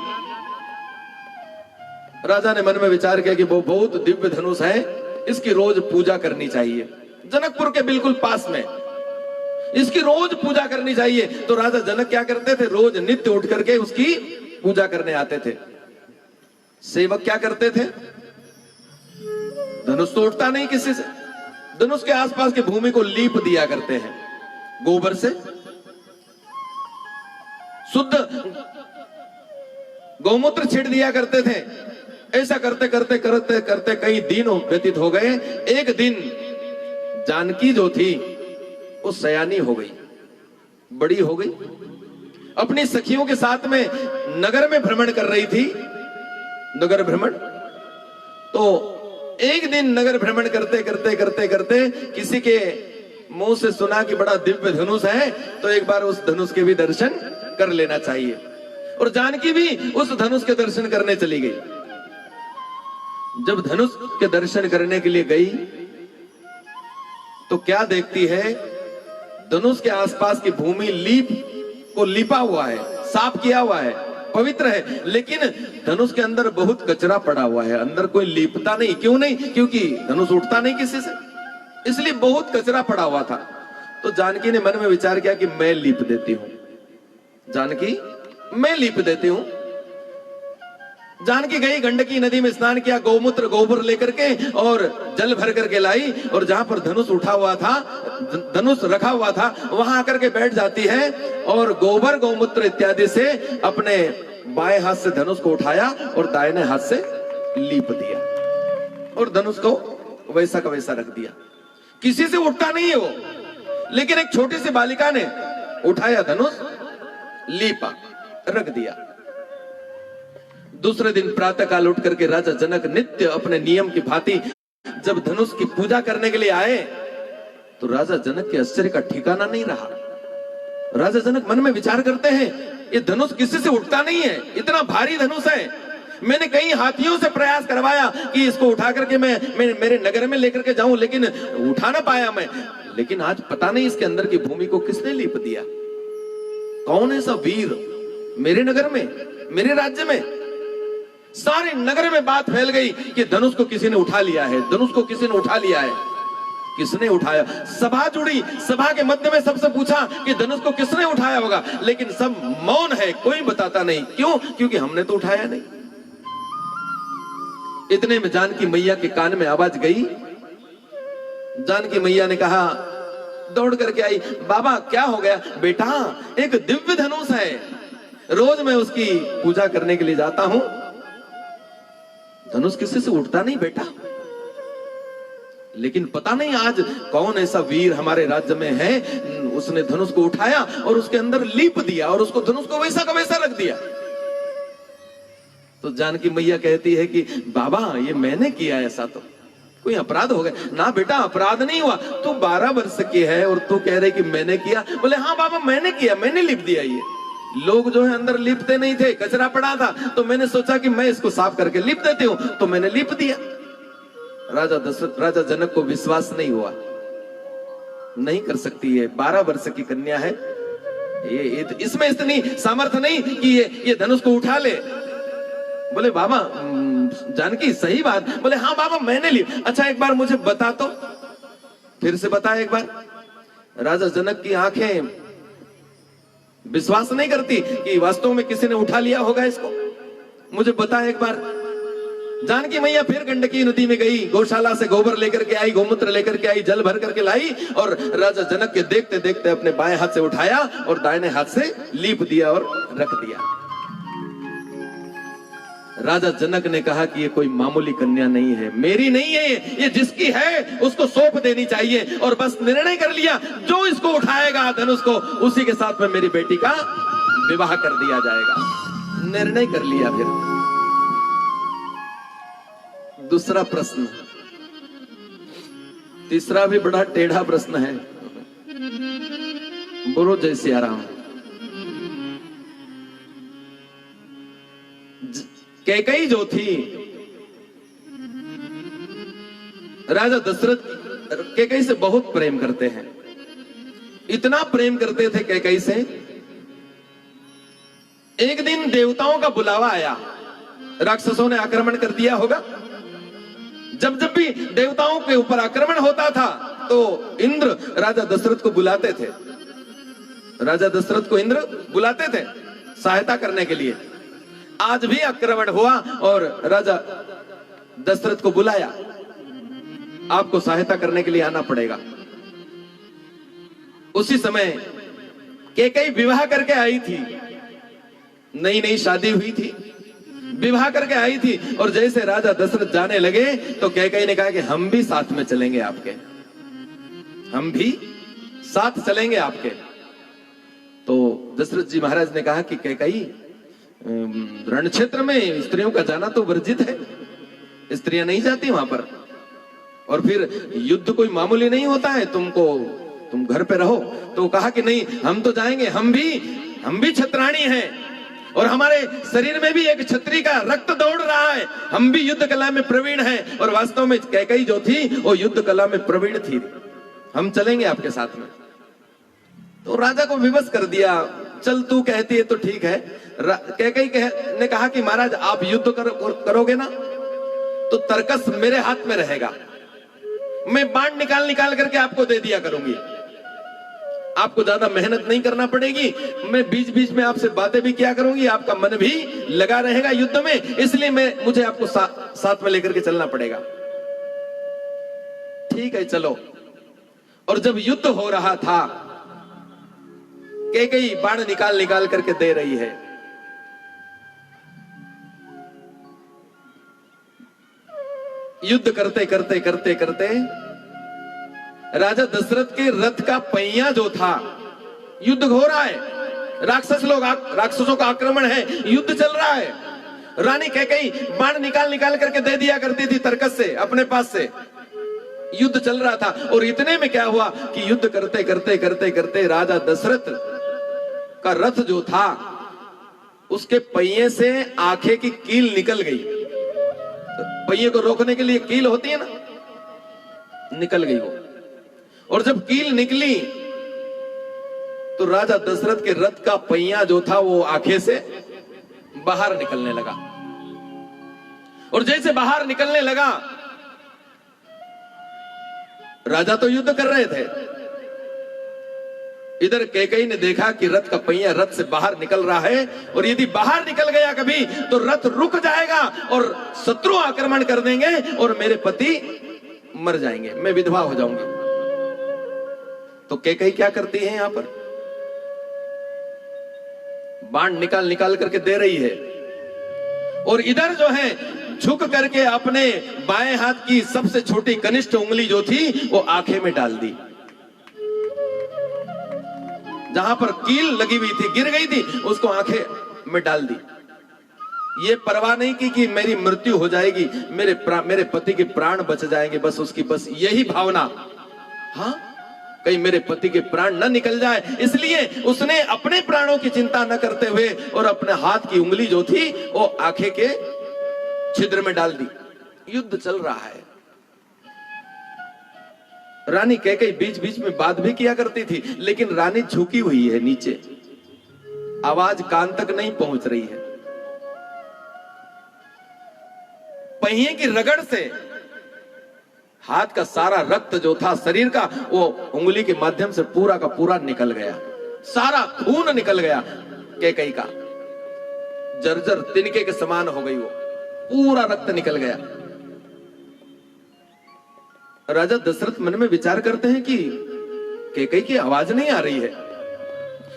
राजा ने मन में विचार किया कि वो बहुत दिव्य धनुष है, इसकी रोज पूजा करनी चाहिए। जनकपुर के बिल्कुल पास में इसकी रोज पूजा करनी चाहिए। तो राजा जनक क्या करते थे? रोज नित्य उठ करके उसकी पूजा करने आते थे। सेवक क्या करते थे? धनुष तो उठता नहीं किसी से, धनुष के आसपास की भूमि को लीप दिया करते हैं गोबर से, शुद्ध गौमूत्र छिड़ दिया करते थे। ऐसा करते करते करते करते कई दिन व्यतीत हो गए। एक दिन जानकी जो थी वो सयानी हो गई, बड़ी हो गई, अपनी सखियों के साथ में नगर में भ्रमण कर रही थी, नगर भ्रमण। तो एक दिन नगर भ्रमण करते करते करते करते किसी के मुंह से सुना कि बड़ा दिव्य धनुष है, तो एक बार उस धनुष के भी दर्शन कर लेना चाहिए। और जानकी भी उस धनुष के दर्शन करने चली गई। जब धनुष के दर्शन करने के लिए गई तो क्या देखती है? धनुष के आसपास की भूमि लीप को लिपा हुआ है, साफ किया हुआ है, पवित्र है, लेकिन धनुष के अंदर बहुत कचरा पड़ा हुआ है। अंदर कोई लीपता नहीं। क्यों नहीं? क्योंकि धनुष उठता नहीं किसी से, इसलिए बहुत कचरा पड़ा हुआ था। तो जानकी ने मन में विचार किया कि मैं लीप देती हूं। जानकी, मैं लीप देती हूं। जानकी गई, गंडकी नदी में स्नान किया, गौमूत्र गोबर लेकर के और जल भर करके लाई, और जहां पर धनुष उठा हुआ था, धनुष रखा हुआ था, वहां आकर के बैठ जाती है और गोबर गौमूत्र इत्यादि से अपने बाएं हाथ से धनुष को उठाया और दाहिने हाथ से लीप दिया और धनुष को वैसा का वैसा रख दिया। किसी से उठता नहीं है वो, लेकिन एक छोटी सी बालिका ने उठाया धनुष, लीपा, रख दिया। दूसरे दिन प्रातः काल उठ करके राजा जनक नित्य अपने नियम की भांति जब धनुष की पूजा करने के लिए आए तो राजा जनक के आश्चर्य का ठिकाना नहीं रहा। राजा जनक मन में विचार करते हैं, ये धनुष किसी से उठता नहीं है, इतना भारी धनुष है। मैंने कई हाथियों से प्रयास करवाया कि इसको उठा करके मैं मेरे नगर में लेकर के जाऊं, लेकिन उठा ना पाया मैं। लेकिन आज पता नहीं इसके अंदर की भूमि को किसने लीप दिया। कौन ऐसा वीर मेरे नगर में, मेरे राज्य में? सारे नगर में बात फैल गई कि धनुष को किसी ने उठा लिया है, धनुष को किसी ने उठा लिया है। किसने उठाया? सभा जुड़ी, सभा के मध्य में सबसे पूछा कि धनुष को किसने उठाया होगा, लेकिन सब मौन है, कोई बताता नहीं। क्यों? क्योंकि हमने तो उठाया नहीं। इतने में जानकी मैया के कान में आवाज गई। जानकी मैया ने कहा, दौड़ करके आई, बाबा क्या हो गया? बेटा एक दिव्य धनुष है, रोज मैं उसकी पूजा करने के लिए जाता हूं, धनुष किसी से उठता नहीं बेटा। लेकिन पता नहीं आज कौन ऐसा वीर हमारे राज्य में है, उसने धनुष को उठाया और उसके अंदर लीप दिया और उसको धनुष को वैसा का वैसा रख दिया। तो जानकी मैया कहती है कि बाबा ये मैंने किया, ऐसा तो कोई अपराध हो गया? ना बेटा अपराध नहीं हुआ, तू 12 वर्ष की है और तू कह रहे कि मैंने किया। बोले हाँ बाबा मैंने किया, मैंने लिप दिया। ये लोग जो है अंदर लिपते नहीं थे, कचरा पड़ा था, तो मैंने सोचा कि मैं इसको साफ करके लिप देती हूं, तो मैंने लिप दिया। राजा जनक को विश्वास नहीं हुआ, नहीं कर सकती है, 12 वर्ष की कन्या है, ये इसमें इतनी सामर्थ्य नहीं कि ये धनुष को उठा ले। बोले बाबा जानकी सही बात। बोले हाँ बाबा मैंने ली। अच्छा एक बार मुझे बता तो। फिर से बता एक बार। राजा जनक की आंखें विश्वास नहीं करती कि वास्तव में किसी ने उठा लिया होगा इसको, मुझे बता एक बार। जानकी मैया फिर गंडकी नदी में गई, गौशाला से गोबर लेकर के आई, गोमूत्र लेकर के आई, जल भर करके लाई और राजा जनक के देखते देखते अपने बाएं हाथ से उठाया और दाहिने हाथ से लीप दिया और रख दिया। राजा जनक ने कहा कि ये कोई मामूली कन्या नहीं है, मेरी नहीं है, ये जिसकी है उसको सौंप देनी चाहिए। और बस निर्णय कर लिया, जो इसको उठाएगा धनुष को, उसी के साथ में मेरी बेटी का विवाह कर दिया जाएगा। निर्णय कर लिया। फिर दूसरा प्रश्न, तीसरा भी बड़ा टेढ़ा प्रश्न है। बोलो जय सिया राम। कैकई जो थी, राजा दशरथ कैकई से बहुत प्रेम करते हैं। इतना प्रेम करते थे कैकई से, एक दिन देवताओं का बुलावा आया। राक्षसों ने आक्रमण कर दिया होगा। जब जब भी देवताओं के ऊपर आक्रमण होता था तो इंद्र राजा दशरथ को बुलाते थे। राजा दशरथ को इंद्र बुलाते थे सहायता करने के लिए। आज भी आक्रमण हुआ और राजा दशरथ को बुलाया, आपको सहायता करने के लिए आना पड़ेगा। उसी समय कैकई विवाह करके आई थी, नई नई शादी हुई थी, विवाह करके आई थी। और जैसे राजा दशरथ जाने लगे तो कैकई ने कहा कि हम भी साथ में चलेंगे आपके, हम भी साथ चलेंगे आपके। तो दशरथ जी महाराज ने कहा कि कैकई रण क्षेत्र में स्त्रियों का जाना तो वर्जित है, स्त्रियां नहीं जाती वहां पर। और फिर युद्ध कोई मामूली नहीं होता है, तुम घर पे रहो। तो कहा कि नहीं हम तो जाएंगे, हम भी क्षत्राणी हैं और हमारे शरीर में भी एक क्षत्रिय का रक्त दौड़ रहा है, हम भी युद्ध कला में प्रवीण हैं। और वास्तव में कैकई जो थी वो युद्ध कला में प्रवीण थी, हम चलेंगे आपके साथ में। तो राजा को विवश कर दिया, चल तू कहती है तो ठीक है। कैकई ने कहा कि महाराज आप युद्ध करोगे ना तो तरकस मेरे हाथ में रहेगा, मैं बाण निकाल करके आपको दे दिया करूंगी, आपको ज्यादा मेहनत नहीं करना पड़ेगी, मैं बीच बीच में आपसे बातें भी किया करूंगी, आपका मन भी लगा रहेगा युद्ध में, इसलिए मुझे आपको साथ में लेकर के चलना पड़ेगा। ठीक है चलो। और जब युद्ध हो रहा था, कैकई बाण निकाल करके दे रही है। युद्ध करते करते करते करते राजा दशरथ के रथ का पहिया जो था, युद्ध हो रहा है, राक्षसों का आक्रमण है, युद्ध चल रहा है। रानी कैकेयी बाण निकाल निकाल करके दे दिया करती थी तरकस से अपने पास से। युद्ध चल रहा था और इतने में क्या हुआ कि युद्ध करते करते करते करते राजा दशरथ का रथ जो था उसके पहिए से आंखें की कील निकल गई। पहिए को रोकने के लिए कील होती है ना, निकल गई वो। और जब कील निकली तो राजा दशरथ के रथ का पहिया जो था वो आंखें से बाहर निकलने लगा। और जैसे बाहर निकलने लगा, राजा तो युद्ध कर रहे थे, इधर कैकेयी ने देखा कि रथ का पहिया रथ से बाहर निकल रहा है, और यदि बाहर निकल गया कभी तो रथ रुक जाएगा और शत्रु आक्रमण कर देंगे और मेरे पति मर जाएंगे, मैं विधवा हो जाऊंगी। तो कैकेयी क्या करती है, यहां पर बाण निकाल निकाल करके दे रही है, और इधर जो है झुक करके अपने बाएं हाथ की सबसे छोटी कनिष्ठ उंगली जो थी वो आंखें में डाल दी। जहां पर कील लगी हुई थी, गिर गई थी, उसको आंखें में डाल दी। ये परवाह नहीं की कि मेरी मृत्यु हो जाएगी, मेरे पति के प्राण बच जाएंगे, बस उसकी बस यही भावना, हाँ कहीं मेरे पति के प्राण न निकल जाए, इसलिए उसने अपने प्राणों की चिंता न करते हुए और अपने हाथ की उंगली जो थी वो आंखें के छिद्र में डाल दी। युद्ध चल रहा है। रानी कैकेयी बीच बीच में बात भी किया करती थी, लेकिन रानी झुकी हुई है नीचे, आवाज कान तक नहीं पहुंच रही है। पहिए की रगड़ से हाथ का सारा रक्त जो था शरीर का वो उंगली के माध्यम से पूरा का पूरा निकल गया, सारा खून निकल गया कैकेयी का, जर्जर तिनके के समान हो गई, वो पूरा रक्त निकल गया। राजा दशरथ मन में विचार करते हैं कि कैकेयी की आवाज नहीं आ रही है,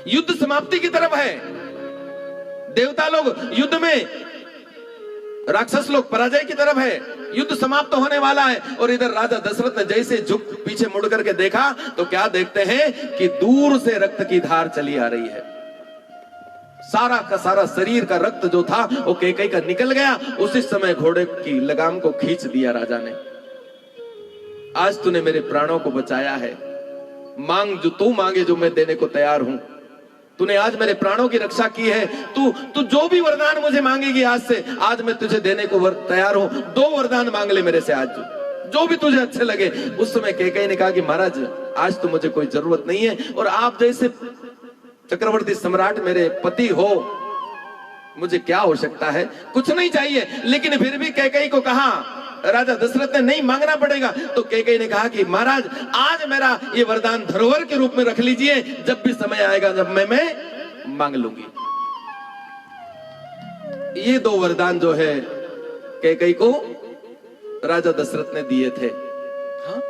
युद्ध समाप्ति की तरफ है, देवता लोग युद्ध में, राक्षस लोग पराजय की तरफ है, युद्ध समाप्त होने वाला है। और इधर राजा दशरथ ने जैसे झुक पीछे मुड़ करके देखा तो क्या देखते हैं कि दूर से रक्त की धार चली आ रही है, सारा का सारा शरीर का रक्त जो था वो कैकेयी का निकल गया। उसी समय घोड़े की लगाम को खींच दिया राजा ने, आज तूने मेरे प्राणों को बचाया है, मांग जो तू मांगे जो मैं देने को तैयार हूं, तूने आज मेरे प्राणों की रक्षा की है, तू जो भी वरदान मुझे मांगेगी आज से, आज मैं तुझे देने को तैयार हूं, 2 वरदान मांग ले मेरे से आज, जो भी तुझे अच्छे लगे। उस समय कैकेयी ने कहा कि महाराज आज तो मुझे कोई जरूरत नहीं है, और आप जैसे चक्रवर्ती सम्राट मेरे पति हो, मुझे क्या हो सकता है, कुछ नहीं चाहिए। लेकिन फिर भी कैकेयी को कहा, राजा दशरथ ने नहीं मांगना पड़ेगा, तो कैकेयी ने कहा कि महाराज आज मेरा ये वरदान धरोहर के रूप में रख लीजिए, जब भी समय आएगा जब मैं मांग लूंगी। ये 2 वरदान जो है कैकेयी को राजा दशरथ ने दिए थे। हाँ?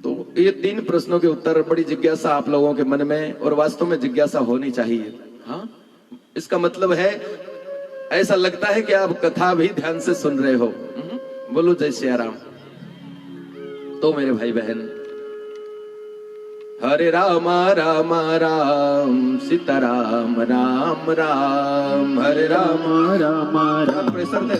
तो ये 3 प्रश्नों के उत्तर, बड़ी जिज्ञासा आप लोगों के मन में, और वास्तव में जिज्ञासा होनी चाहिए। हाँ, इसका मतलब है ऐसा लगता है कि आप कथा भी ध्यान से सुन रहे हो। बोलो जय श्री राम। तो मेरे भाई बहन, हरे राम राम राम सीताराम राम राम, हरे राम राम राम प्रेशर दे।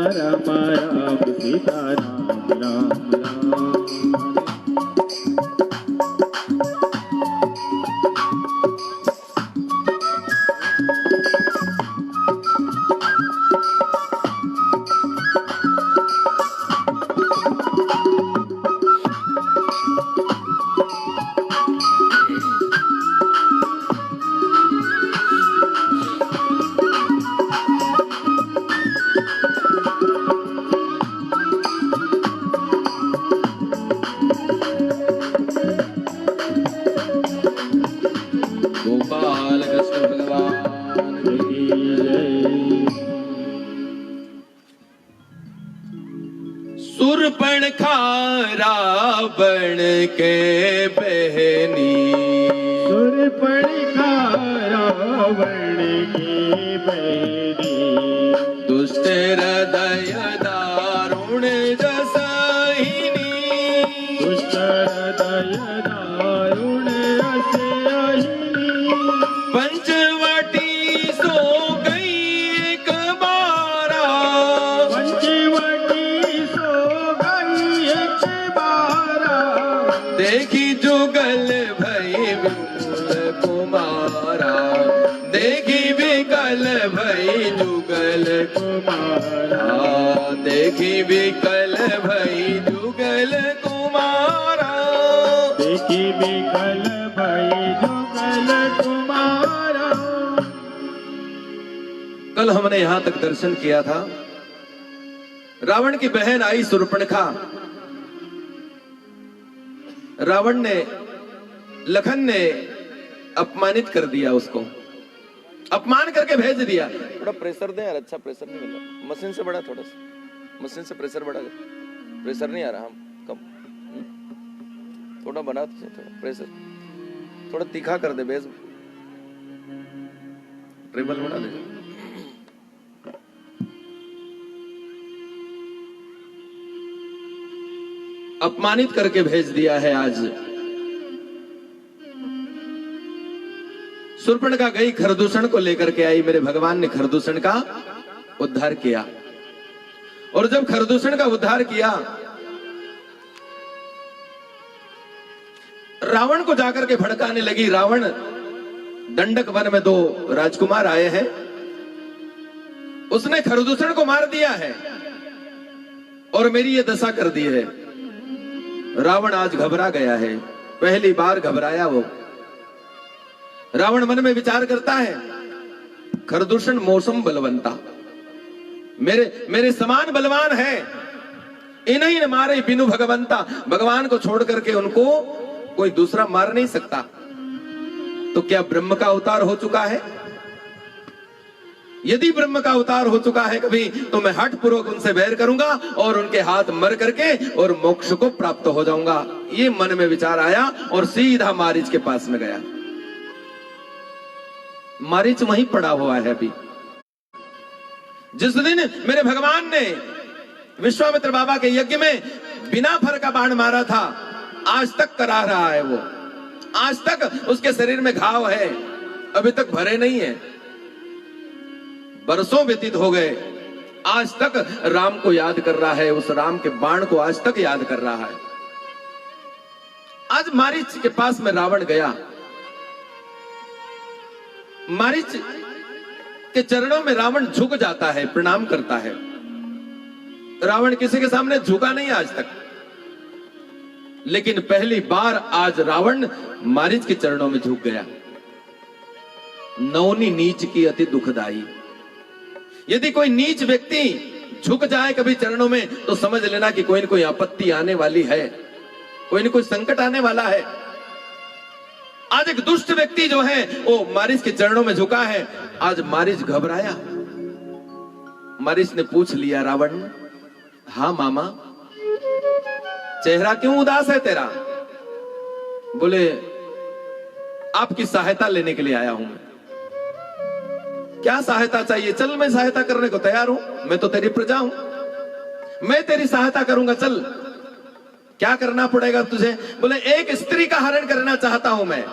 राम राम सीता राम राम राम। सुरपणखा रावण के बहनी, सुरपणखा रावण की बहनी, दुष्ट हृदय दारुण जसहिनी, दुष्ट हृदय दारुण असहिनी, पंचवटी सो गई एक बारा, पंचवटी सो गई एक बारा, देखी जुगल भई विपुल कुमारा, देखी विकल भई जुगल कुमारा, देखी विकल भई जुगल कुमारा, देखी विकल भई जुगल कुमारा। कल हमने यहां तक दर्शन किया था। रावण की बहन आई सुरपणखा। रावण ने, लखन ने अपमानित कर दिया उसको, अपमान करके भेज दिया। थोड़ा प्रेशर दे यार, अच्छा प्रेशर नहीं मिल रहा, मशीन से बढ़ा, थोड़ा सा मशीन से प्रेशर बढ़ा दे, प्रेशर नहीं आ रहा, हम कम थोड़ा बना, थोड़ा प्रेशर थोड़ा तीखा कर दे, बेस ट्रिबल बढ़ा दे। अपमानित करके भेज दिया है आज। सुरपणखा गई, खरदूषण को लेकर के आई। मेरे भगवान ने खरदूषण का उद्धार किया, और जब खरदूषण का उद्धार किया, रावण को जाकर के भड़काने लगी। रावण, दंडक वन में 2 राजकुमार आए हैं, उसने खरदूषण को मार दिया है और मेरी ये दशा कर दी है। रावण आज घबरा गया है, पहली बार घबराया वो। रावण मन में विचार करता है, खरदूषण मौसम बलवंता, मेरे समान बलवान है, इन्हीं ने मारे बिनु भगवंता। भगवान को छोड़ करके उनको कोई दूसरा मार नहीं सकता। तो क्या ब्रह्म का अवतार हो चुका है? यदि ब्रह्म का अवतार हो चुका है कभी, तो मैं हठ पूर्वक उनसे बैर करूंगा और उनके हाथ मर करके और मोक्ष को प्राप्त हो जाऊंगा। ये मन में विचार आया और सीधा मारीच के पास में गया। मारीच वहीं पड़ा हुआ है अभी। जिस दिन मेरे भगवान ने विश्वामित्र बाबा के यज्ञ में बिना फर का बाण मारा था, आज तक करा रहा है वो। आज तक उसके शरीर में घाव है, अभी तक भरे नहीं है। बरसों व्यतीत हो गए, आज तक राम को याद कर रहा है, उस राम के बाण को आज तक याद कर रहा है। आज मारीच के पास में रावण गया। मारीच के चरणों में रावण झुक जाता है, प्रणाम करता है। रावण किसी के सामने झुका नहीं आज तक, लेकिन पहली बार आज रावण मारीच के चरणों में झुक गया। नौनी नीच की अति दुखदाई। यदि कोई नीच व्यक्ति झुक जाए कभी चरणों में, तो समझ लेना कि कोई न कोई आपत्ति आने वाली है, कोई न कोई संकट आने वाला है। आज एक दुष्ट व्यक्ति जो है वो मारीच के चरणों में झुका है। आज मारीच घबराया। मारीच ने पूछ लिया, रावण, हाँ मामा, चेहरा क्यों उदास है तेरा? बोले, आपकी सहायता लेने के लिए आया हूं मैं। क्या सहायता चाहिए? चल, मैं सहायता करने को तैयार हूं, मैं तो तेरी प्रजा हूं, मैं तेरी सहायता करूंगा, चल। क्या करना पड़ेगा तुझे? बोले, एक स्त्री का हरण करना चाहता हूं मैं,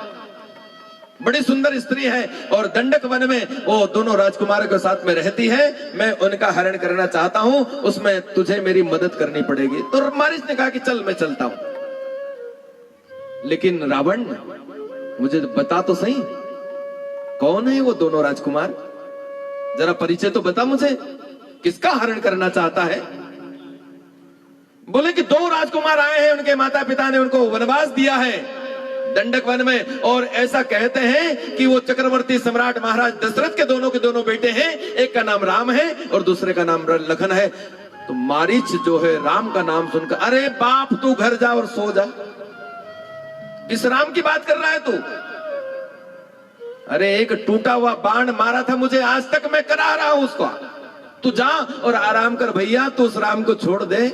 बड़ी सुंदर स्त्री है और दंडक वन में वो दोनों राजकुमारों के साथ में रहती है, मैं उनका हरण करना चाहता हूं, उसमें तुझे मेरी मदद करनी पड़ेगी। तो मारीच ने कहा कि चल, मैं चलता हूं। लेकिन रावण, मुझे बता तो सही, कौन है वो दोनों राजकुमार? जरा परिचय तो बता मुझे, किसका हरण करना चाहता है? बोले कि 2 राजकुमार आए हैं, उनके माता पिता ने उनको वनवास दिया है दंडक वन में, और ऐसा कहते हैं कि वो चक्रवर्ती सम्राट महाराज दशरथ के दोनों बेटे हैं। एक का नाम राम है और दूसरे का नाम लखन है। तो मारीच जो है राम का नाम सुनकर, अरे बाप, तू घर जा और सो जा। किस राम की बात कर रहा है तू? अरे एक टूटा हुआ बाण मारा था मुझे, आज तक मैं करा रहा हूं उसको। तू जा और आराम कर भैया, तू उस राम को छोड़ दे।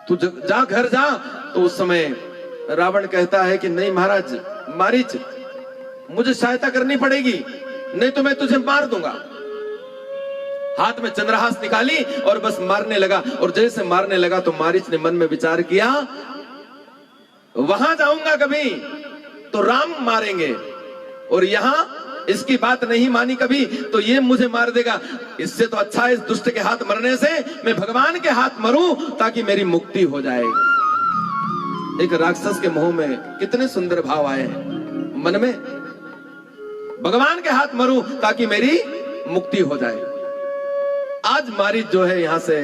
तू जा घर जा। तो उस समय रावण कहता है कि नहीं महाराज मारीच, मुझे सहायता करनी पड़ेगी, नहीं तो मैं तुझे मार दूंगा। हाथ में चंद्रहास निकाली और बस मारने लगा। और जैसे मारने लगा तो मारीच ने मन में विचार किया, वहां जाऊंगा कभी तो राम मारेंगे, और यहां इसकी बात नहीं मानी कभी तो ये मुझे मार देगा। इससे तो अच्छा है इस दुष्ट के हाथ मरने से मैं भगवान के हाथ मरूं ताकि मेरी मुक्ति हो जाए। एक राक्षस के मुंह में कितने सुंदर भाव आए हैं मन में, भगवान के हाथ मरूं ताकि मेरी मुक्ति हो जाए। आज मारीच जो है यहां से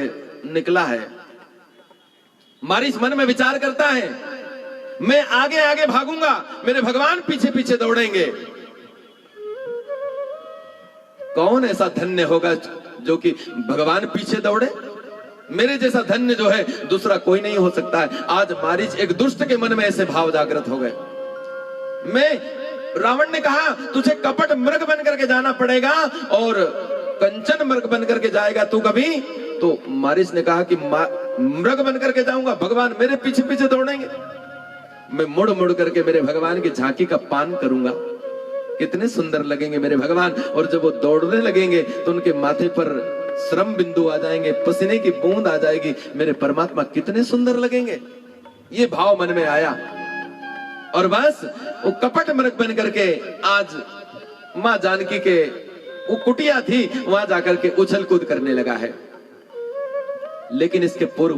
निकला है। मारीच मन में विचार करता है, मैं आगे आगे भागूंगा, मेरे भगवान पीछे पीछे दौड़ेंगे। कौन ऐसा धन्य होगा जो कि भगवान पीछे दौड़े? मेरे जैसा धन्य जो है दूसरा कोई नहीं हो सकता है। आज मारीच एक दुष्ट के मन में ऐसे भाव जागृत हो गए। रावण ने कहा तुझे कपट मृग बन करके जाना पड़ेगा और कंचन मृग बन करके जाएगा तू कभी। तो मारीच ने कहा कि मृग बन करके जाऊंगा, भगवान मेरे पीछे पीछे दौड़ेंगे, मैं मुड़ मुड़ करके मेरे भगवान की झांकी का पान करूंगा, कितने सुंदर लगेंगे मेरे भगवान। और जब वो दौड़ने लगेंगे तो उनके माथे पर श्रम बिंदु आ जाएंगे, पसीने की बूंद आ जाएगी, मेरे परमात्मा कितने सुंदर लगेंगे। ये भाव मन में आया और बस वो कपट मृग बन करके आज मां जानकी के वो कुटिया थी वहां जाकर के उछल कूद करने लगा है। लेकिन इसके पूर्व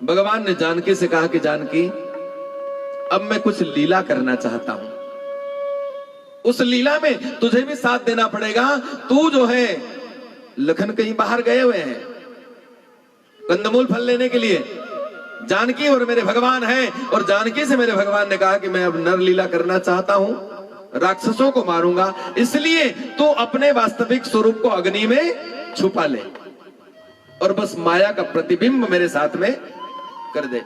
भगवान ने जानकी से कहा कि जानकी अब मैं कुछ लीला करना चाहता हूं, उस लीला में तुझे भी साथ देना पड़ेगा। तू जो है लखन कहीं बाहर गए हुए हैं कंदमूल फल लेने के लिए, जानकी और मेरे भगवान हैं। और जानकी से मेरे भगवान ने कहा कि मैं अब नर लीला करना चाहता हूं, राक्षसों को मारूंगा, इसलिए तू अपने वास्तविक स्वरूप को अग्नि में छुपा ले और बस माया का प्रतिबिंब मेरे साथ में कर दे।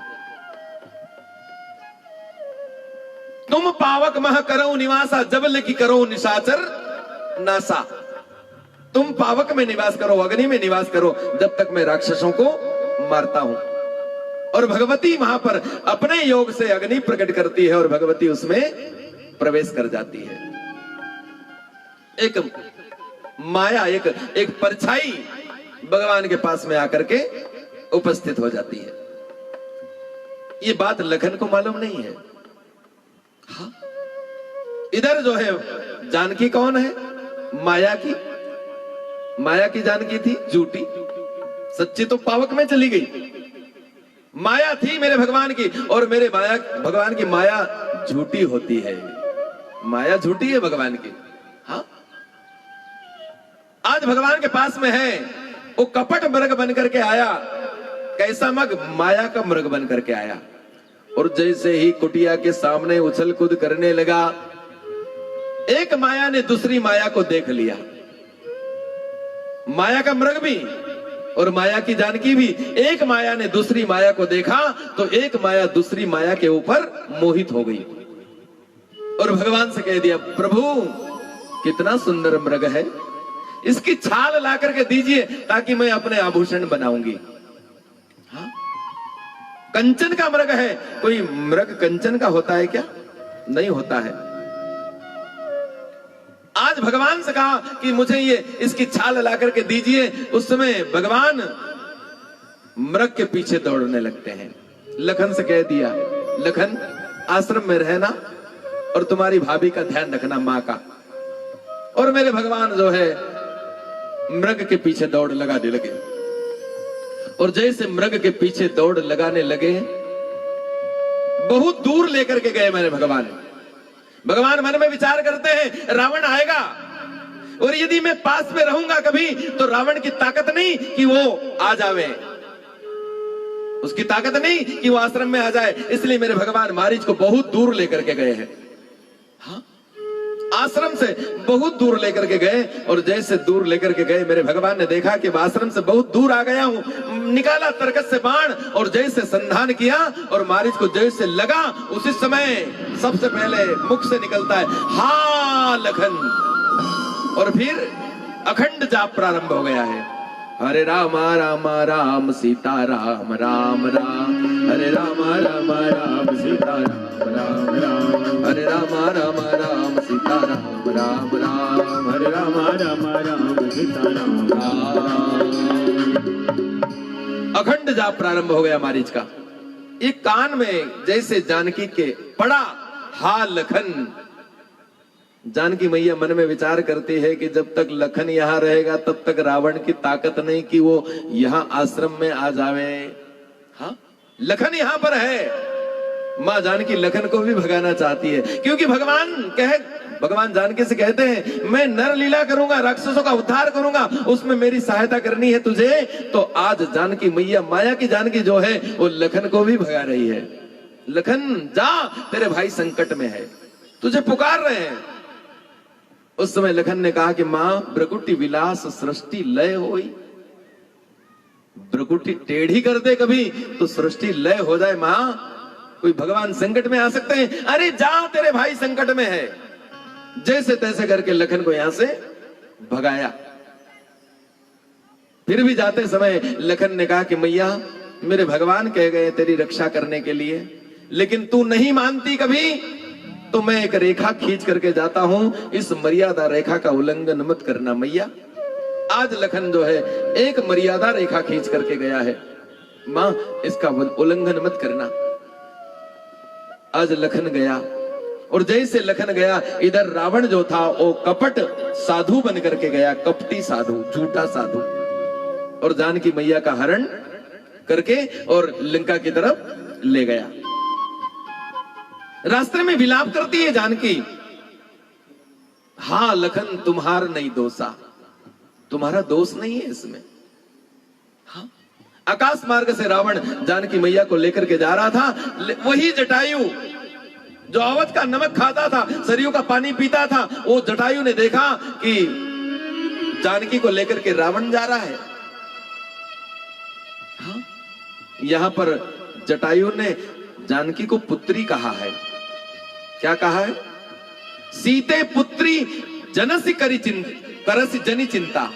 तुम पावक मह करो निवासा, जबल की करो निशाचर नासा। तुम पावक में निवास करो, अग्नि में निवास करो, जब तक मैं राक्षसों को मारता हूं। और भगवती वहां पर अपने योग से अग्नि प्रकट करती है और भगवती उसमें प्रवेश कर जाती है। एक माया, एक परछाई भगवान के पास में आकर के उपस्थित हो जाती है। ये बात लखन को मालूम नहीं है। हाँ? इधर जो है जानकी कौन है? माया की जानकी थी झूठी, सच्ची तो पावक में चली गई। माया थी मेरे भगवान की और मेरे भगवान की माया झूठी होती है, माया झूठी है भगवान की। हाँ? आज भगवान के पास में है, वो कपट मृग बन करके आया। कैसा मग? माया का मृग बन करके आया। और जैसे ही कुटिया के सामने उछल कूद करने लगा, एक माया ने दूसरी माया को देख लिया। माया का मृग भी और माया की जानकी भी, एक माया ने दूसरी माया को देखा तो एक माया दूसरी माया के ऊपर मोहित हो गई और भगवान से कह दिया, प्रभु कितना सुंदर मृग है, इसकी छाल ला करके दीजिए ताकि मैं अपने आभूषण बनाऊंगी। हाँ? कंचन का मृग है। कोई मृग कंचन का होता है क्या? नहीं होता है। आज भगवान से कहा कि मुझे ये इसकी छाल ला करके दीजिए। उस समय भगवान मृग के पीछे दौड़ने लगते हैं। लखन से कह दिया, लखन आश्रम में रहना और तुम्हारी भाभी का ध्यान रखना, मां का। और मेरे भगवान जो है मृग के पीछे दौड़ लगाने लगे। और जैसे मृग के पीछे दौड़ लगाने लगे, बहुत दूर लेकर के गए मेरे भगवान। भगवान मन में विचार करते हैं, रावण आएगा और यदि मैं पास में रहूंगा कभी तो रावण की ताकत नहीं कि वो आ जावे, उसकी ताकत नहीं कि वो आश्रम में आ जाए। इसलिए मेरे भगवान मारीच को बहुत दूर लेकर के गए हैं। हाँ? आश्रम से बहुत दूर लेकर के गए। और जैसे दूर लेकर के गए, मेरे भगवान ने देखा कि आश्रम से बहुत दूर आ गया हूं। निकाला तरकस से बाण और जैसे संधान किया और मारीच को जैसे लगा, उसी समय सबसे पहले मुख से निकलता है, हा लखन। और फिर अखंड जाप प्रारंभ हो गया है। हरे राम राम राम सीता राम राम राम, हरे राम राम राम सीता राम राम राम, हरे राम राम राम सीता राम राम राम, हरे राम राम राम सीता राम अखंड जाप प्रारंभ हो गया मारीच का। एक कान में जैसे जानकी के पड़ा, हा लखन। जानकी मैया मन में विचार करती है कि जब तक लखन यहां रहेगा तब तक रावण की ताकत नहीं कि वो यहां आश्रम में आ जावे। हाँ, लखन यहां पर है। मां जानकी लखन को भी भगाना चाहती है, क्योंकि भगवान जानकी से कहते हैं मैं नर लीला करूंगा, राक्षसों का उद्धार करूंगा, उसमें मेरी सहायता करनी है तुझे। तो आज जानकी मैया, माया की जानकी जो है, वो लखन को भी भगा रही है। लखन जा, तेरे भाई संकट में है, तुझे पुकार रहे हैं। उस समय लखन ने कहा कि मां, भ्रकुटी विलास सृष्टि लय होई। भ्रकुटी टेढ़ी कर दे कभी तो सृष्टि लय हो जाए। मां, कोई भगवान संकट में आ सकते हैं? अरे जा, तेरे भाई संकट में है। जैसे तैसे करके लखन को यहां से भगाया। फिर भी जाते समय लखन ने कहा कि मैया, मेरे भगवान कह गए तेरी रक्षा करने के लिए, लेकिन तू नहीं मानती कभी, तो मैं एक रेखा खींच करके जाता हूं, इस मर्यादा रेखा का उल्लंघन मत करना मैया। आज लखन जो है एक मर्यादा रेखा खींच करके गया है। मां, इसका उल्लंघन मत करना। आज लखन गया, और जैसे लखन गया, इधर रावण जो था वो कपट साधु बन करके गया, कपटी साधु, झूठा साधु, और जानकी मैया का हरण करके और लंका की तरफ ले गया। रास्ते में विलाप करती है जानकी, हा लखन तुम्हार नहीं दोषा, तुम्हारा दोष नहीं है इसमें। हाँ, आकाश मार्ग से रावण जानकी मैया को लेकर के जा रहा था। वही जटायु जो अवध का नमक खाता था, सरयू का पानी पीता था, वो जटायु ने देखा कि जानकी को लेकर के रावण जा रहा है। हाँ, यहां पर जटायु ने जानकी को पुत्री कहा है। क्या कहा है? सीते पुत्री जनसी करसी जनी चिंता,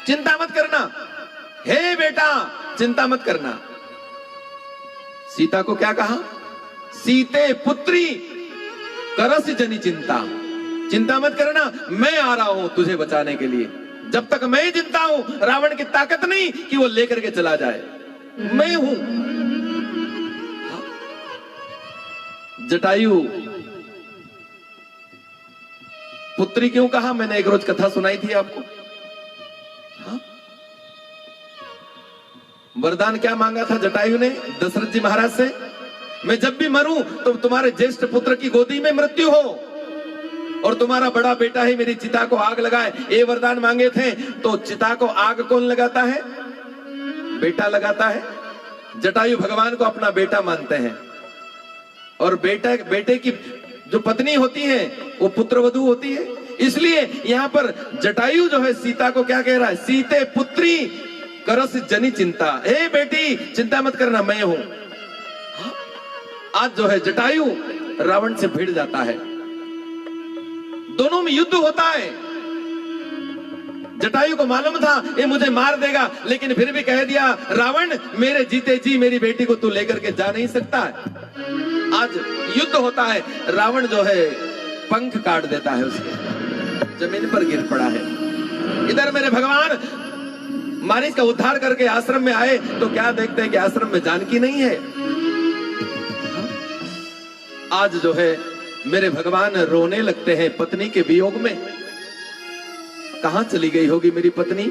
चिंता मत करना, हे बेटा चिंता मत करना। सीता को क्या कहा? सीते पुत्री करसी जनी चिंता, चिंता मत करना, मैं आ रहा हूं तुझे बचाने के लिए। जब तक मैं जिंदा हूं, रावण की ताकत नहीं कि वो लेकर के चला जाए, मैं हूं। जटायु पुत्री क्यों कहा? मैंने एक रोज कथा सुनाई थी आपको। हाँ? वरदान क्या मांगा था जटायु ने दशरथ जी महाराज से? मैं जब भी मरूं तो तुम्हारे ज्येष्ठ पुत्र की गोदी में मृत्यु हो, और तुम्हारा बड़ा बेटा ही मेरी चिता को आग लगाए। ये वरदान मांगे थे। तो चिता को आग कौन लगाता है? बेटा लगाता है। जटायु भगवान को अपना बेटा मानते हैं, और बेटे की जो पत्नी होती है वो पुत्रवधू होती है। इसलिए यहां पर जटायु जो है सीता को क्या कह रहा है? सीते पुत्री करस जनी चिंता, हे बेटी चिंता मत करना, मैं हूं। आज जो है जटायु रावण से भिड़ जाता है, दोनों में युद्ध होता है। जटायु को मालूम था ये मुझे मार देगा, लेकिन फिर भी कह दिया रावण मेरे जीते जी मेरी बेटी को तू लेकर के जा नहीं सकता है। आज युद्ध होता है, रावण जो है पंख काट देता है उसके, जमीन पर गिर पड़ा है। इधर मेरे भगवान मारीच का उद्धार करके आश्रम में आए तो क्या देखते हैं कि आश्रम में जानकी नहीं है। आज जो है मेरे भगवान रोने लगते हैं पत्नी के वियोग में। कहां चली गई होगी मेरी पत्नी?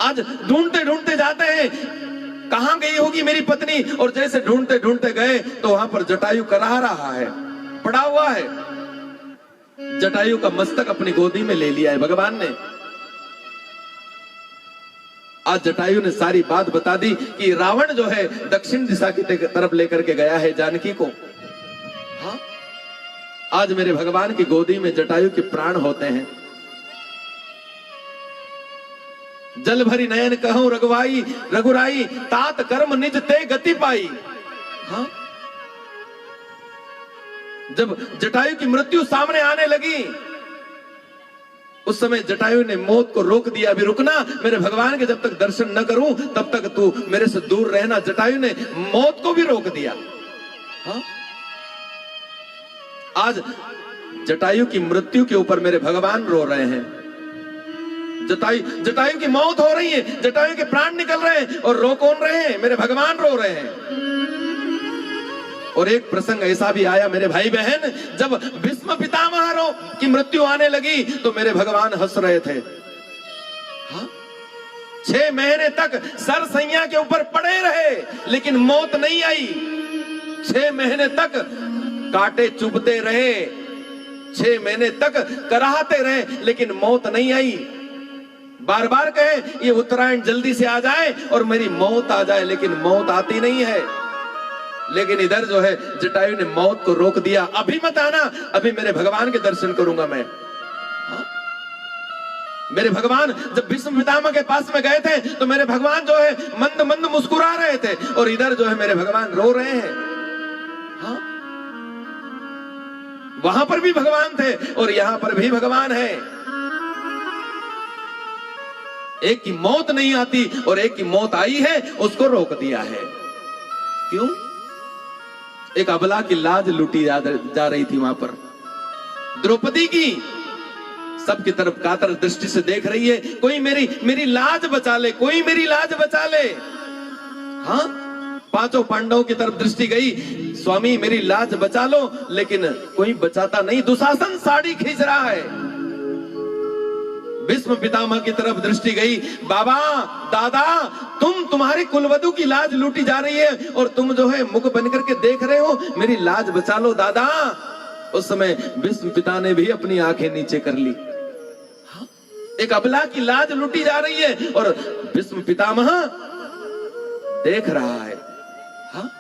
आज ढूंढते ढूंढते जाते हैं, कहां गई होगी मेरी पत्नी? और जैसे ढूंढते ढूंढते गए तो वहां पर जटायु कराह रहा है, पड़ा हुआ है। जटायु का मस्तक अपनी गोदी में ले लिया है भगवान ने। आज जटायु ने सारी बात बता दी कि रावण जो है दक्षिण दिशा की तरफ लेकर के गया है जानकी को। हाँ? आज मेरे भगवान की गोदी में जटायु के प्राण होते हैं। जल भरी नयन कहूं रघुवाई रघुराई, तात कर्म निज ते गति पाई। हाँ? जब जटायु की मृत्यु सामने आने लगी, उस समय जटायु ने मौत को रोक दिया, अभी रुकना, मेरे भगवान के जब तक दर्शन न करूं तब तक तू मेरे से दूर रहना। जटायु ने मौत को भी रोक दिया। हाँ? आज जटायु की मृत्यु के ऊपर मेरे भगवान रो रहे हैं। जटायु की मौत हो रही है, जटायु के प्राण निकल रहे हैं, और रो कौन रहे हैं? मेरे भगवान रो रहे हैं। और एक प्रसंग ऐसा भी आया मेरे भाई बहन, जब भीष्म पितामह की मृत्यु आने लगी तो मेरे भगवान हंस रहे थे। हाँ? 6 महीने तक सरसैया के ऊपर पड़े रहे लेकिन मौत नहीं आई। 6 महीने तक कांटे चुभते रहे, 6 महीने तक कराहते रहे लेकिन मौत नहीं आई। बार बार कहे ये उत्तरायण जल्दी से आ जाए और मेरी मौत आ जाए, लेकिन मौत आती नहीं है। लेकिन इधर जो है जटायु ने मौत को रोक दिया। अभी मत आना, अभी मेरे भगवान के दर्शन करूंगा मैं। हाँ? मेरे भगवान जब भीष्म पितामह के पास में गए थे तो मेरे भगवान जो है मंद मंद मुस्कुरा रहे थे, और इधर जो है मेरे भगवान रो रहे हैं। हाँ? वहां पर भी भगवान थे और यहां पर भी भगवान है। एक की मौत नहीं आती और एक की मौत आई है, उसको रोक दिया है। क्यों? एक अबला की लाज लूटी जा रही थी वहां पर। द्रौपदी की सबकी तरफ कातर दृष्टि से देख रही है, कोई मेरी लाज बचा ले, कोई मेरी लाज बचा ले। हाँ? 5 पांडवों की तरफ दृष्टि गई, स्वामी मेरी लाज बचा लो, लेकिन कोई बचाता नहीं। दुशासन साड़ी खींच रहा है। भीष्म पितामह की तरफ दृष्टि गई, बाबा दादा तुम्हारी कुलवधु की लाज लूटी जा रही है और तुम जो है मुख बन करके देख रहे हो, मेरी लाज बचा लो दादा। उस समय भीष्म पिता ने भी अपनी आंखें नीचे कर ली। एक अबला की लाज लूटी जा रही है और भीष्म पितामह देख रहा है। हाँ?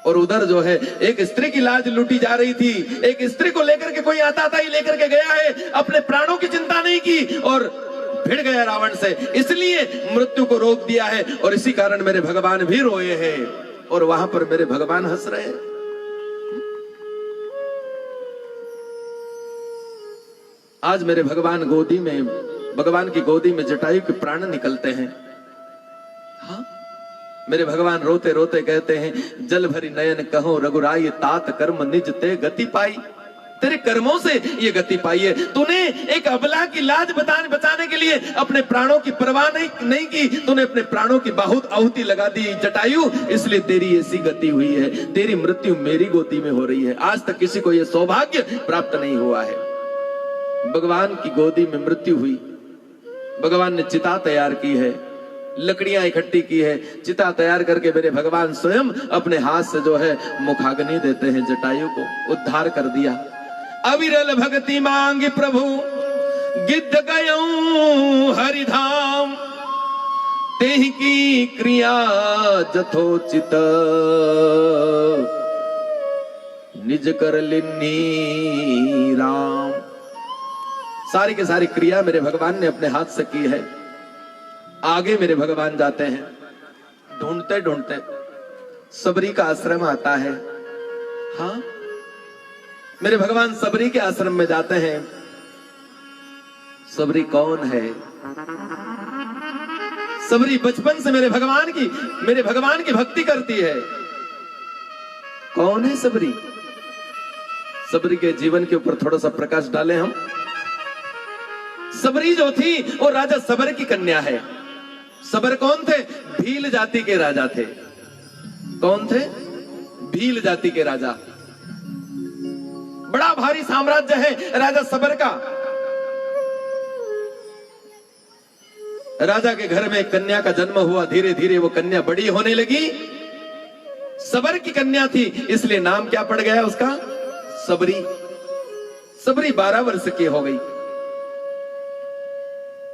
और उधर जो है एक स्त्री की लाज लूटी जा रही थी। एक स्त्री को लेकर के कोई आता ही लेकर के गया है, अपने प्राणों की चिंता नहीं की और भिड़ गया रावण से, इसलिए मृत्यु को रोक दिया है। और इसी कारण मेरे भगवान भी रोए हैं और वहां पर मेरे भगवान हंस रहे हैं। आज मेरे भगवान की गोदी में जटायु के प्राण निकलते हैं। हाँ? मेरे भगवान रोते रोते कहते हैं, जल भरी नयन कहो रघुराई, तात कर्म निज ते गति पाई। तेरे कर्मों से ये गति पाई है। तूने एक अबला की लाज बचाने के लिए अपने प्राणों की परवाह नहीं की, तूने अपने प्राणों की बहुत आहुति लगा दी जटायु, इसलिए तेरी ऐसी गति हुई है। तेरी मृत्यु मेरी गोदी में हो रही है। आज तक किसी को यह सौभाग्य प्राप्त नहीं हुआ है। भगवान की गोदी में मृत्यु हुई। भगवान ने चिता तैयार की है, लकड़ियां इकट्ठी की है, चिता तैयार करके मेरे भगवान स्वयं अपने हाथ से जो है मुखाग्नि देते हैं। जटायु को उद्धार कर दिया। अविरल भक्ति मांगी प्रभु, गिद्ध गयऊं हरिधाम, तेहि की क्रिया जथोचित, निज कर लिन्नी राम। सारी की सारी क्रिया मेरे भगवान ने अपने हाथ से की है। आगे मेरे भगवान जाते हैं, ढूंढते ढूंढते सबरी का आश्रम आता है। हाँ? मेरे भगवान सबरी के आश्रम में जाते हैं। सबरी कौन है? सबरी बचपन से मेरे भगवान की भक्ति करती है। कौन है सबरी? सबरी के जीवन के ऊपर थोड़ा सा प्रकाश डालें हम। सबरी जो थी वो राजा सबर की कन्या है। सबर कौन थे? भील जाति के राजा थे। कौन थे? भील जाति के राजा। बड़ा भारी साम्राज्य है राजा सबर का। राजा के घर में एक कन्या का जन्म हुआ। धीरे धीरे वो कन्या बड़ी होने लगी। सबर की कन्या थी, इसलिए नाम क्या पड़ गया उसका? सबरी। सबरी 12 वर्ष की हो गई।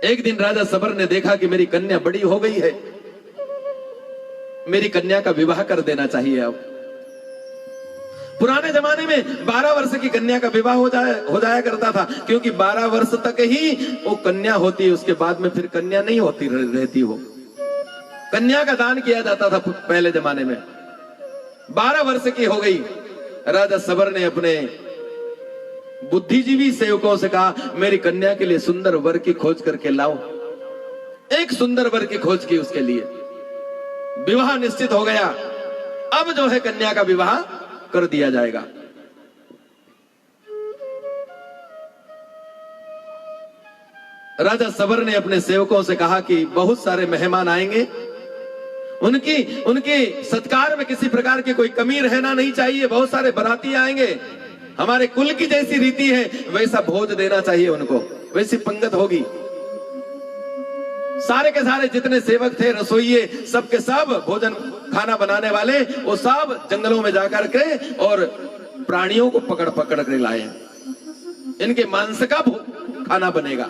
एक दिन राजा सबर ने देखा कि मेरी कन्या बड़ी हो गई है, मेरी कन्या का विवाह कर देना चाहिए। अब पुराने जमाने में 12 वर्ष की कन्या का विवाह हो जाया करता था, क्योंकि 12 वर्ष तक ही वो कन्या होती है, उसके बाद में फिर कन्या नहीं होती रहती। हो कन्या का दान किया जाता था पहले जमाने में। 12 वर्ष की हो गई। राजा सबर ने अपने बुद्धिजीवी सेवकों से कहा, मेरी कन्या के लिए सुंदर वर की खोज करके लाओ। एक सुंदर वर की खोज की उसके लिए। विवाह निश्चित हो गया। अब जो है कन्या का विवाह कर दिया जाएगा। राजा सबर ने अपने सेवकों से कहा कि बहुत सारे मेहमान आएंगे, उनके सत्कार में किसी प्रकार की कोई कमी रहना नहीं चाहिए। बहुत सारे बाराती आएंगे, हमारे कुल की जैसी रीति है वैसा भोज देना चाहिए उनको, वैसी पंगत होगी। सारे के सारे जितने सेवक थे, रसोइये, सबके सब भोजन खाना बनाने वाले, वो सब जंगलों में जाकर के और प्राणियों को पकड़ पकड़ कर लाए। इनके मांस का खाना बनेगा,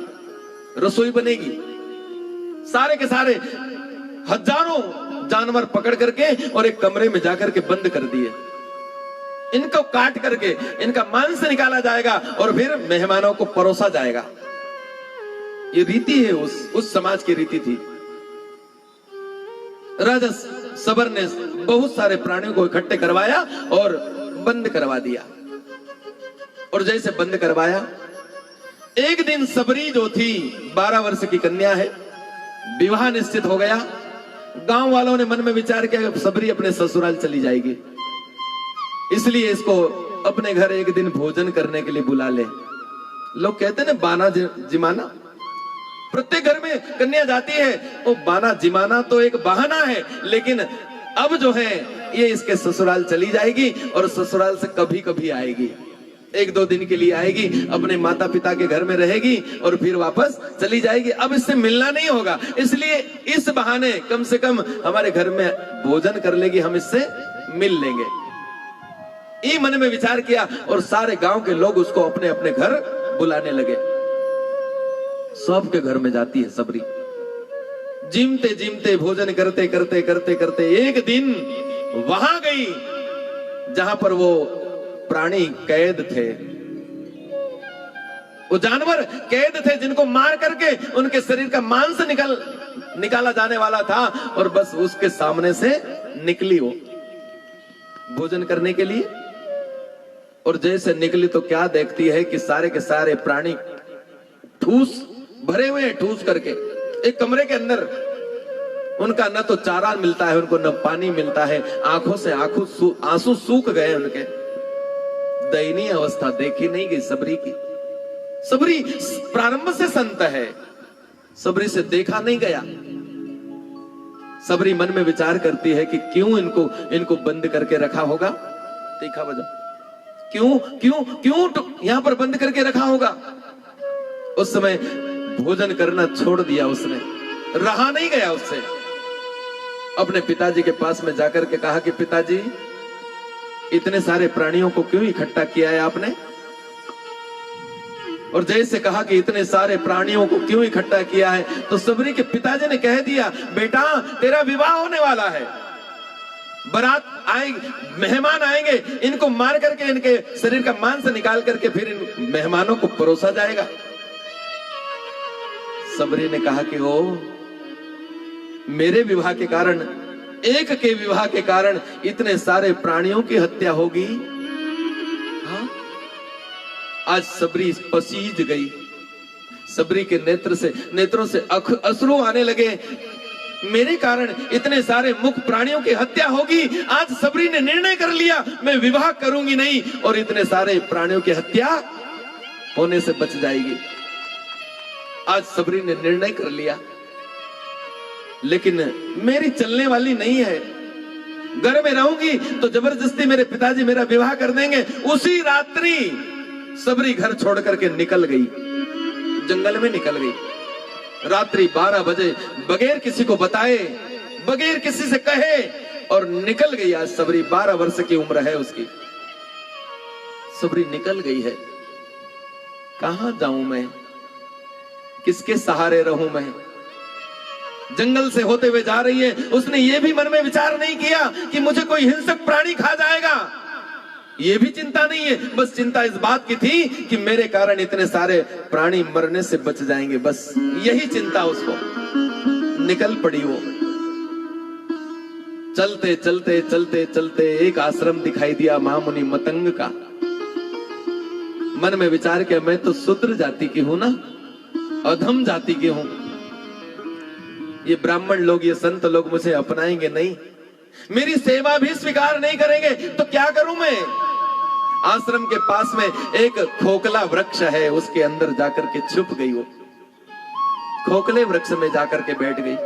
रसोई बनेगी। सारे के सारे हजारों जानवर पकड़ करके और एक कमरे में जाकर के बंद कर दिए। इनको काट करके इनका मांस निकाला जाएगा और फिर मेहमानों को परोसा जाएगा। ये रीति है, उस समाज की रीति थी। राजा सबर ने बहुत सारे प्राणियों को इकट्ठे करवाया और बंद करवा दिया। और जैसे बंद करवाया, एक दिन सबरी जो थी 12 वर्ष की कन्या है, विवाह निश्चित हो गया। गांव वालों ने मन में विचार किया सबरी अपने ससुराल चली जाएगी, इसलिए इसको अपने घर एक दिन भोजन करने के लिए बुला ले। लोग कहते हैं ना बाना जिमाना, प्रत्येक घर में कन्या जाती है, वो बाना जिमाना तो एक बहाना है, लेकिन अब जो है ये इसके ससुराल चली जाएगी और ससुराल से कभी कभी आएगी, 1-2 दिन के लिए आएगी, अपने माता पिता के घर में रहेगी और फिर वापस चली जाएगी। अब इससे मिलना नहीं होगा, इसलिए इस बहाने कम से कम हमारे घर में भोजन कर लेगी, हम इससे मिल लेंगे। ये मन में विचार किया और सारे गांव के लोग उसको अपने अपने घर बुलाने लगे। सबके घर में जाती है सबरी, जिमते जिमते भोजन करते करते करते करते एक दिन वहां गई जहां पर वो प्राणी कैद थे, वो जानवर कैद थे, जिनको मार करके उनके शरीर का मांस निकाला जाने वाला था, और बस उसके सामने से निकली वो भोजन करने के लिए। और जैसे निकली तो क्या देखती है कि सारे के सारे प्राणी ठूस भरे हुए हैं, ठूस करके एक कमरे के अंदर। उनका न तो चारा मिलता है उनको, न पानी मिलता है, आंखों से आंसू सूख गए उनके। दयनीय अवस्था देखी नहीं गई सबरी की। सबरी प्रारंभ से संत है, सबरी से देखा नहीं गया। सबरी मन में विचार करती है कि क्यों इनको बंद करके रखा होगा। देखा वजह क्यों क्यों क्यों यहां पर बंद करके रखा होगा। उस समय भोजन करना छोड़ दिया उसने, रहा नहीं गया उससे। अपने पिताजी के पास में जाकर के कहा कि पिताजी, इतने सारे प्राणियों को क्यों इकट्ठा किया है आपने। और जैसे कहा कि इतने सारे प्राणियों को क्यों इकट्ठा किया है, तो सबरी के पिताजी ने कह दिया, बेटा तेरा विवाह होने वाला है, बारात आएगी, मेहमान आएंगे, इनको मार करके इनके शरीर का मांस निकाल करके फिर इन मेहमानों को परोसा जाएगा। सबरी ने कहा कि ओ, मेरे विवाह के कारण, एक के विवाह के कारण इतने सारे प्राणियों की हत्या होगी। हाँ? आज सबरी पसीज गई, सबरी के नेत्रों से अश्रु आने लगे। मेरे कारण इतने सारे मुख प्राणियों की हत्या होगी। आज सबरी ने निर्णय कर लिया, मैं विवाह करूंगी नहीं और इतने सारे प्राणियों की हत्या होने से बच जाएगी। आज सबरी ने निर्णय कर लिया, लेकिन मेरी चलने वाली नहीं है। घर में रहूंगी तो जबरदस्ती मेरे पिताजी मेरा विवाह कर देंगे। उसी रात्रि सबरी घर छोड़ करके निकल गई, जंगल में निकल गई। रात्रि 12 बजे बगैर किसी को बताए, बगैर किसी से कहे, और निकल गई। आज सबरी 12 वर्ष की उम्र है उसकी। सबरी निकल गई है। कहां जाऊं मैं, किसके सहारे रहूं मैं। जंगल से होते हुए जा रही है। उसने ये भी मन में विचार नहीं किया कि मुझे कोई हिंसक प्राणी खा जाएगा, ये भी चिंता नहीं है। बस चिंता इस बात की थी कि मेरे कारण इतने सारे प्राणी मरने से बच जाएंगे, बस यही चिंता उसको। निकल पड़ी वो। चलते चलते चलते चलते एक आश्रम दिखाई दिया महामुनि मतंग का। मन में विचार किया मैं तो शूद्र जाति की हूं ना, अधम जाति की हूं, ये ब्राह्मण लोग, ये संत लोग मुझे अपनाएंगे नहीं, मेरी सेवा भी स्वीकार नहीं करेंगे, तो क्या करूं मैं। आश्रम के पास में एक खोखला वृक्ष है, उसके अंदर जाकर के छुप गई। वो खोखले वृक्ष में जाकर के बैठ गई।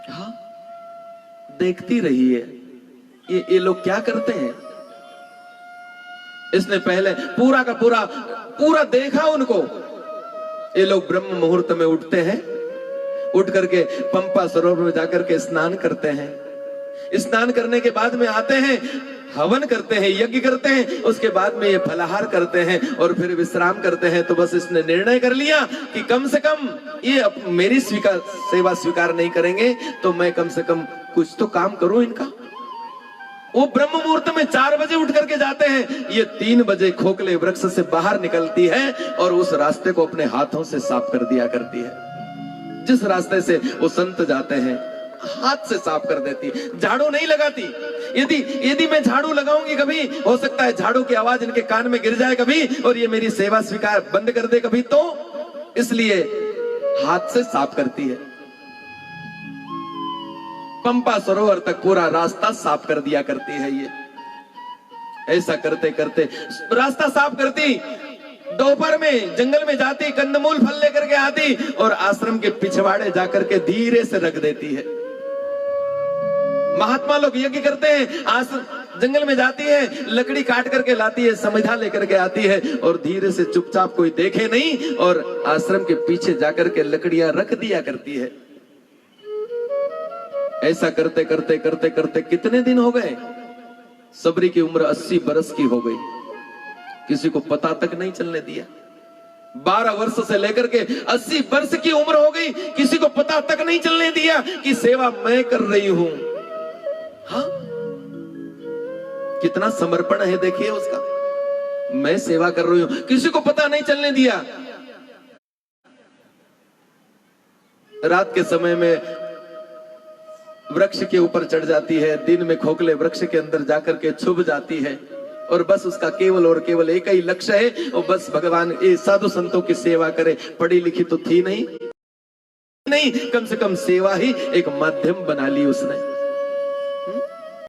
हाँ, देखती रही है ये लोग क्या करते हैं। इसने पहले पूरा का पूरा देखा उनको। ये लोग ब्रह्म मुहूर्त में उठते हैं, उठ करके पंपा सरोवर में जाकर के स्नान करते हैं। स्नान करने के बाद में आते हैं, हवन करते हैं, यज्ञ करते हैं, उसके बाद में ये फलाहार करते हैं और फिर विश्राम करते हैं। तो बस इसने निर्णय कर लिया कि कम से कम ये मेरी सेवा स्वीकार नहीं करेंगे, तो मैं कम से कम कुछ तो काम करूं इनका। वो ब्रह्म मुहूर्त में 4 बजे उठ करके जाते हैं, ये 3 बजे खोखले वृक्ष से बाहर निकलती है और उस रास्ते को अपने हाथों से साफ कर दिया करती है। जिस रास्ते से वो संत जाते हैं हाथ से साफ कर देती, झाड़ू नहीं लगाती। यदि मैं झाड़ू लगाऊंगी कभी, हो सकता है झाड़ू की आवाज इनके कान में गिर जाए कभी और ये मेरी सेवा स्वीकार बंद कर दे कभी, तो इसलिए हाथ से साफ करती है। पंपा सरोवर तक पूरा रास्ता साफ कर दिया करती है ये। ऐसा करते करते रास्ता साफ करती, दोपहर में जंगल में जाती, कंदमूल फल लेकर के आती और आश्रम के पिछवाड़े जाकर के धीरे से रख देती है। महात्मा लोग यज्ञ करते हैं, आश्रम जंगल में जाती है, लकड़ी काट करके लाती है, समिधा लेकर के आती है और धीरे से चुपचाप, कोई देखे नहीं, और आश्रम के पीछे जाकर के लकड़ियां रख दिया करती है। ऐसा करते करते करते करते कितने दिन हो गए। सबरी की उम्र 80 बरस की हो गई, किसी को पता तक नहीं चलने दिया। 12 वर्ष से लेकर के 80 वर्ष की उम्र हो गई, किसी को पता तक नहीं चलने दिया कि सेवा मैं कर रही हूं। हाँ, कितना समर्पण है देखिए उसका। मैं सेवा कर रही हूं, किसी को पता नहीं चलने दिया। रात के समय में वृक्ष के ऊपर चढ़ जाती है, दिन में खोखले वृक्ष के अंदर जाकर के छुप जाती है और बस उसका केवल और केवल एक ही लक्ष्य है, और बस भगवान ये साधु संतों की सेवा करे। पढ़ी लिखी तो थी नहीं, कम से कम सेवा ही एक माध्यम बना ली उसने।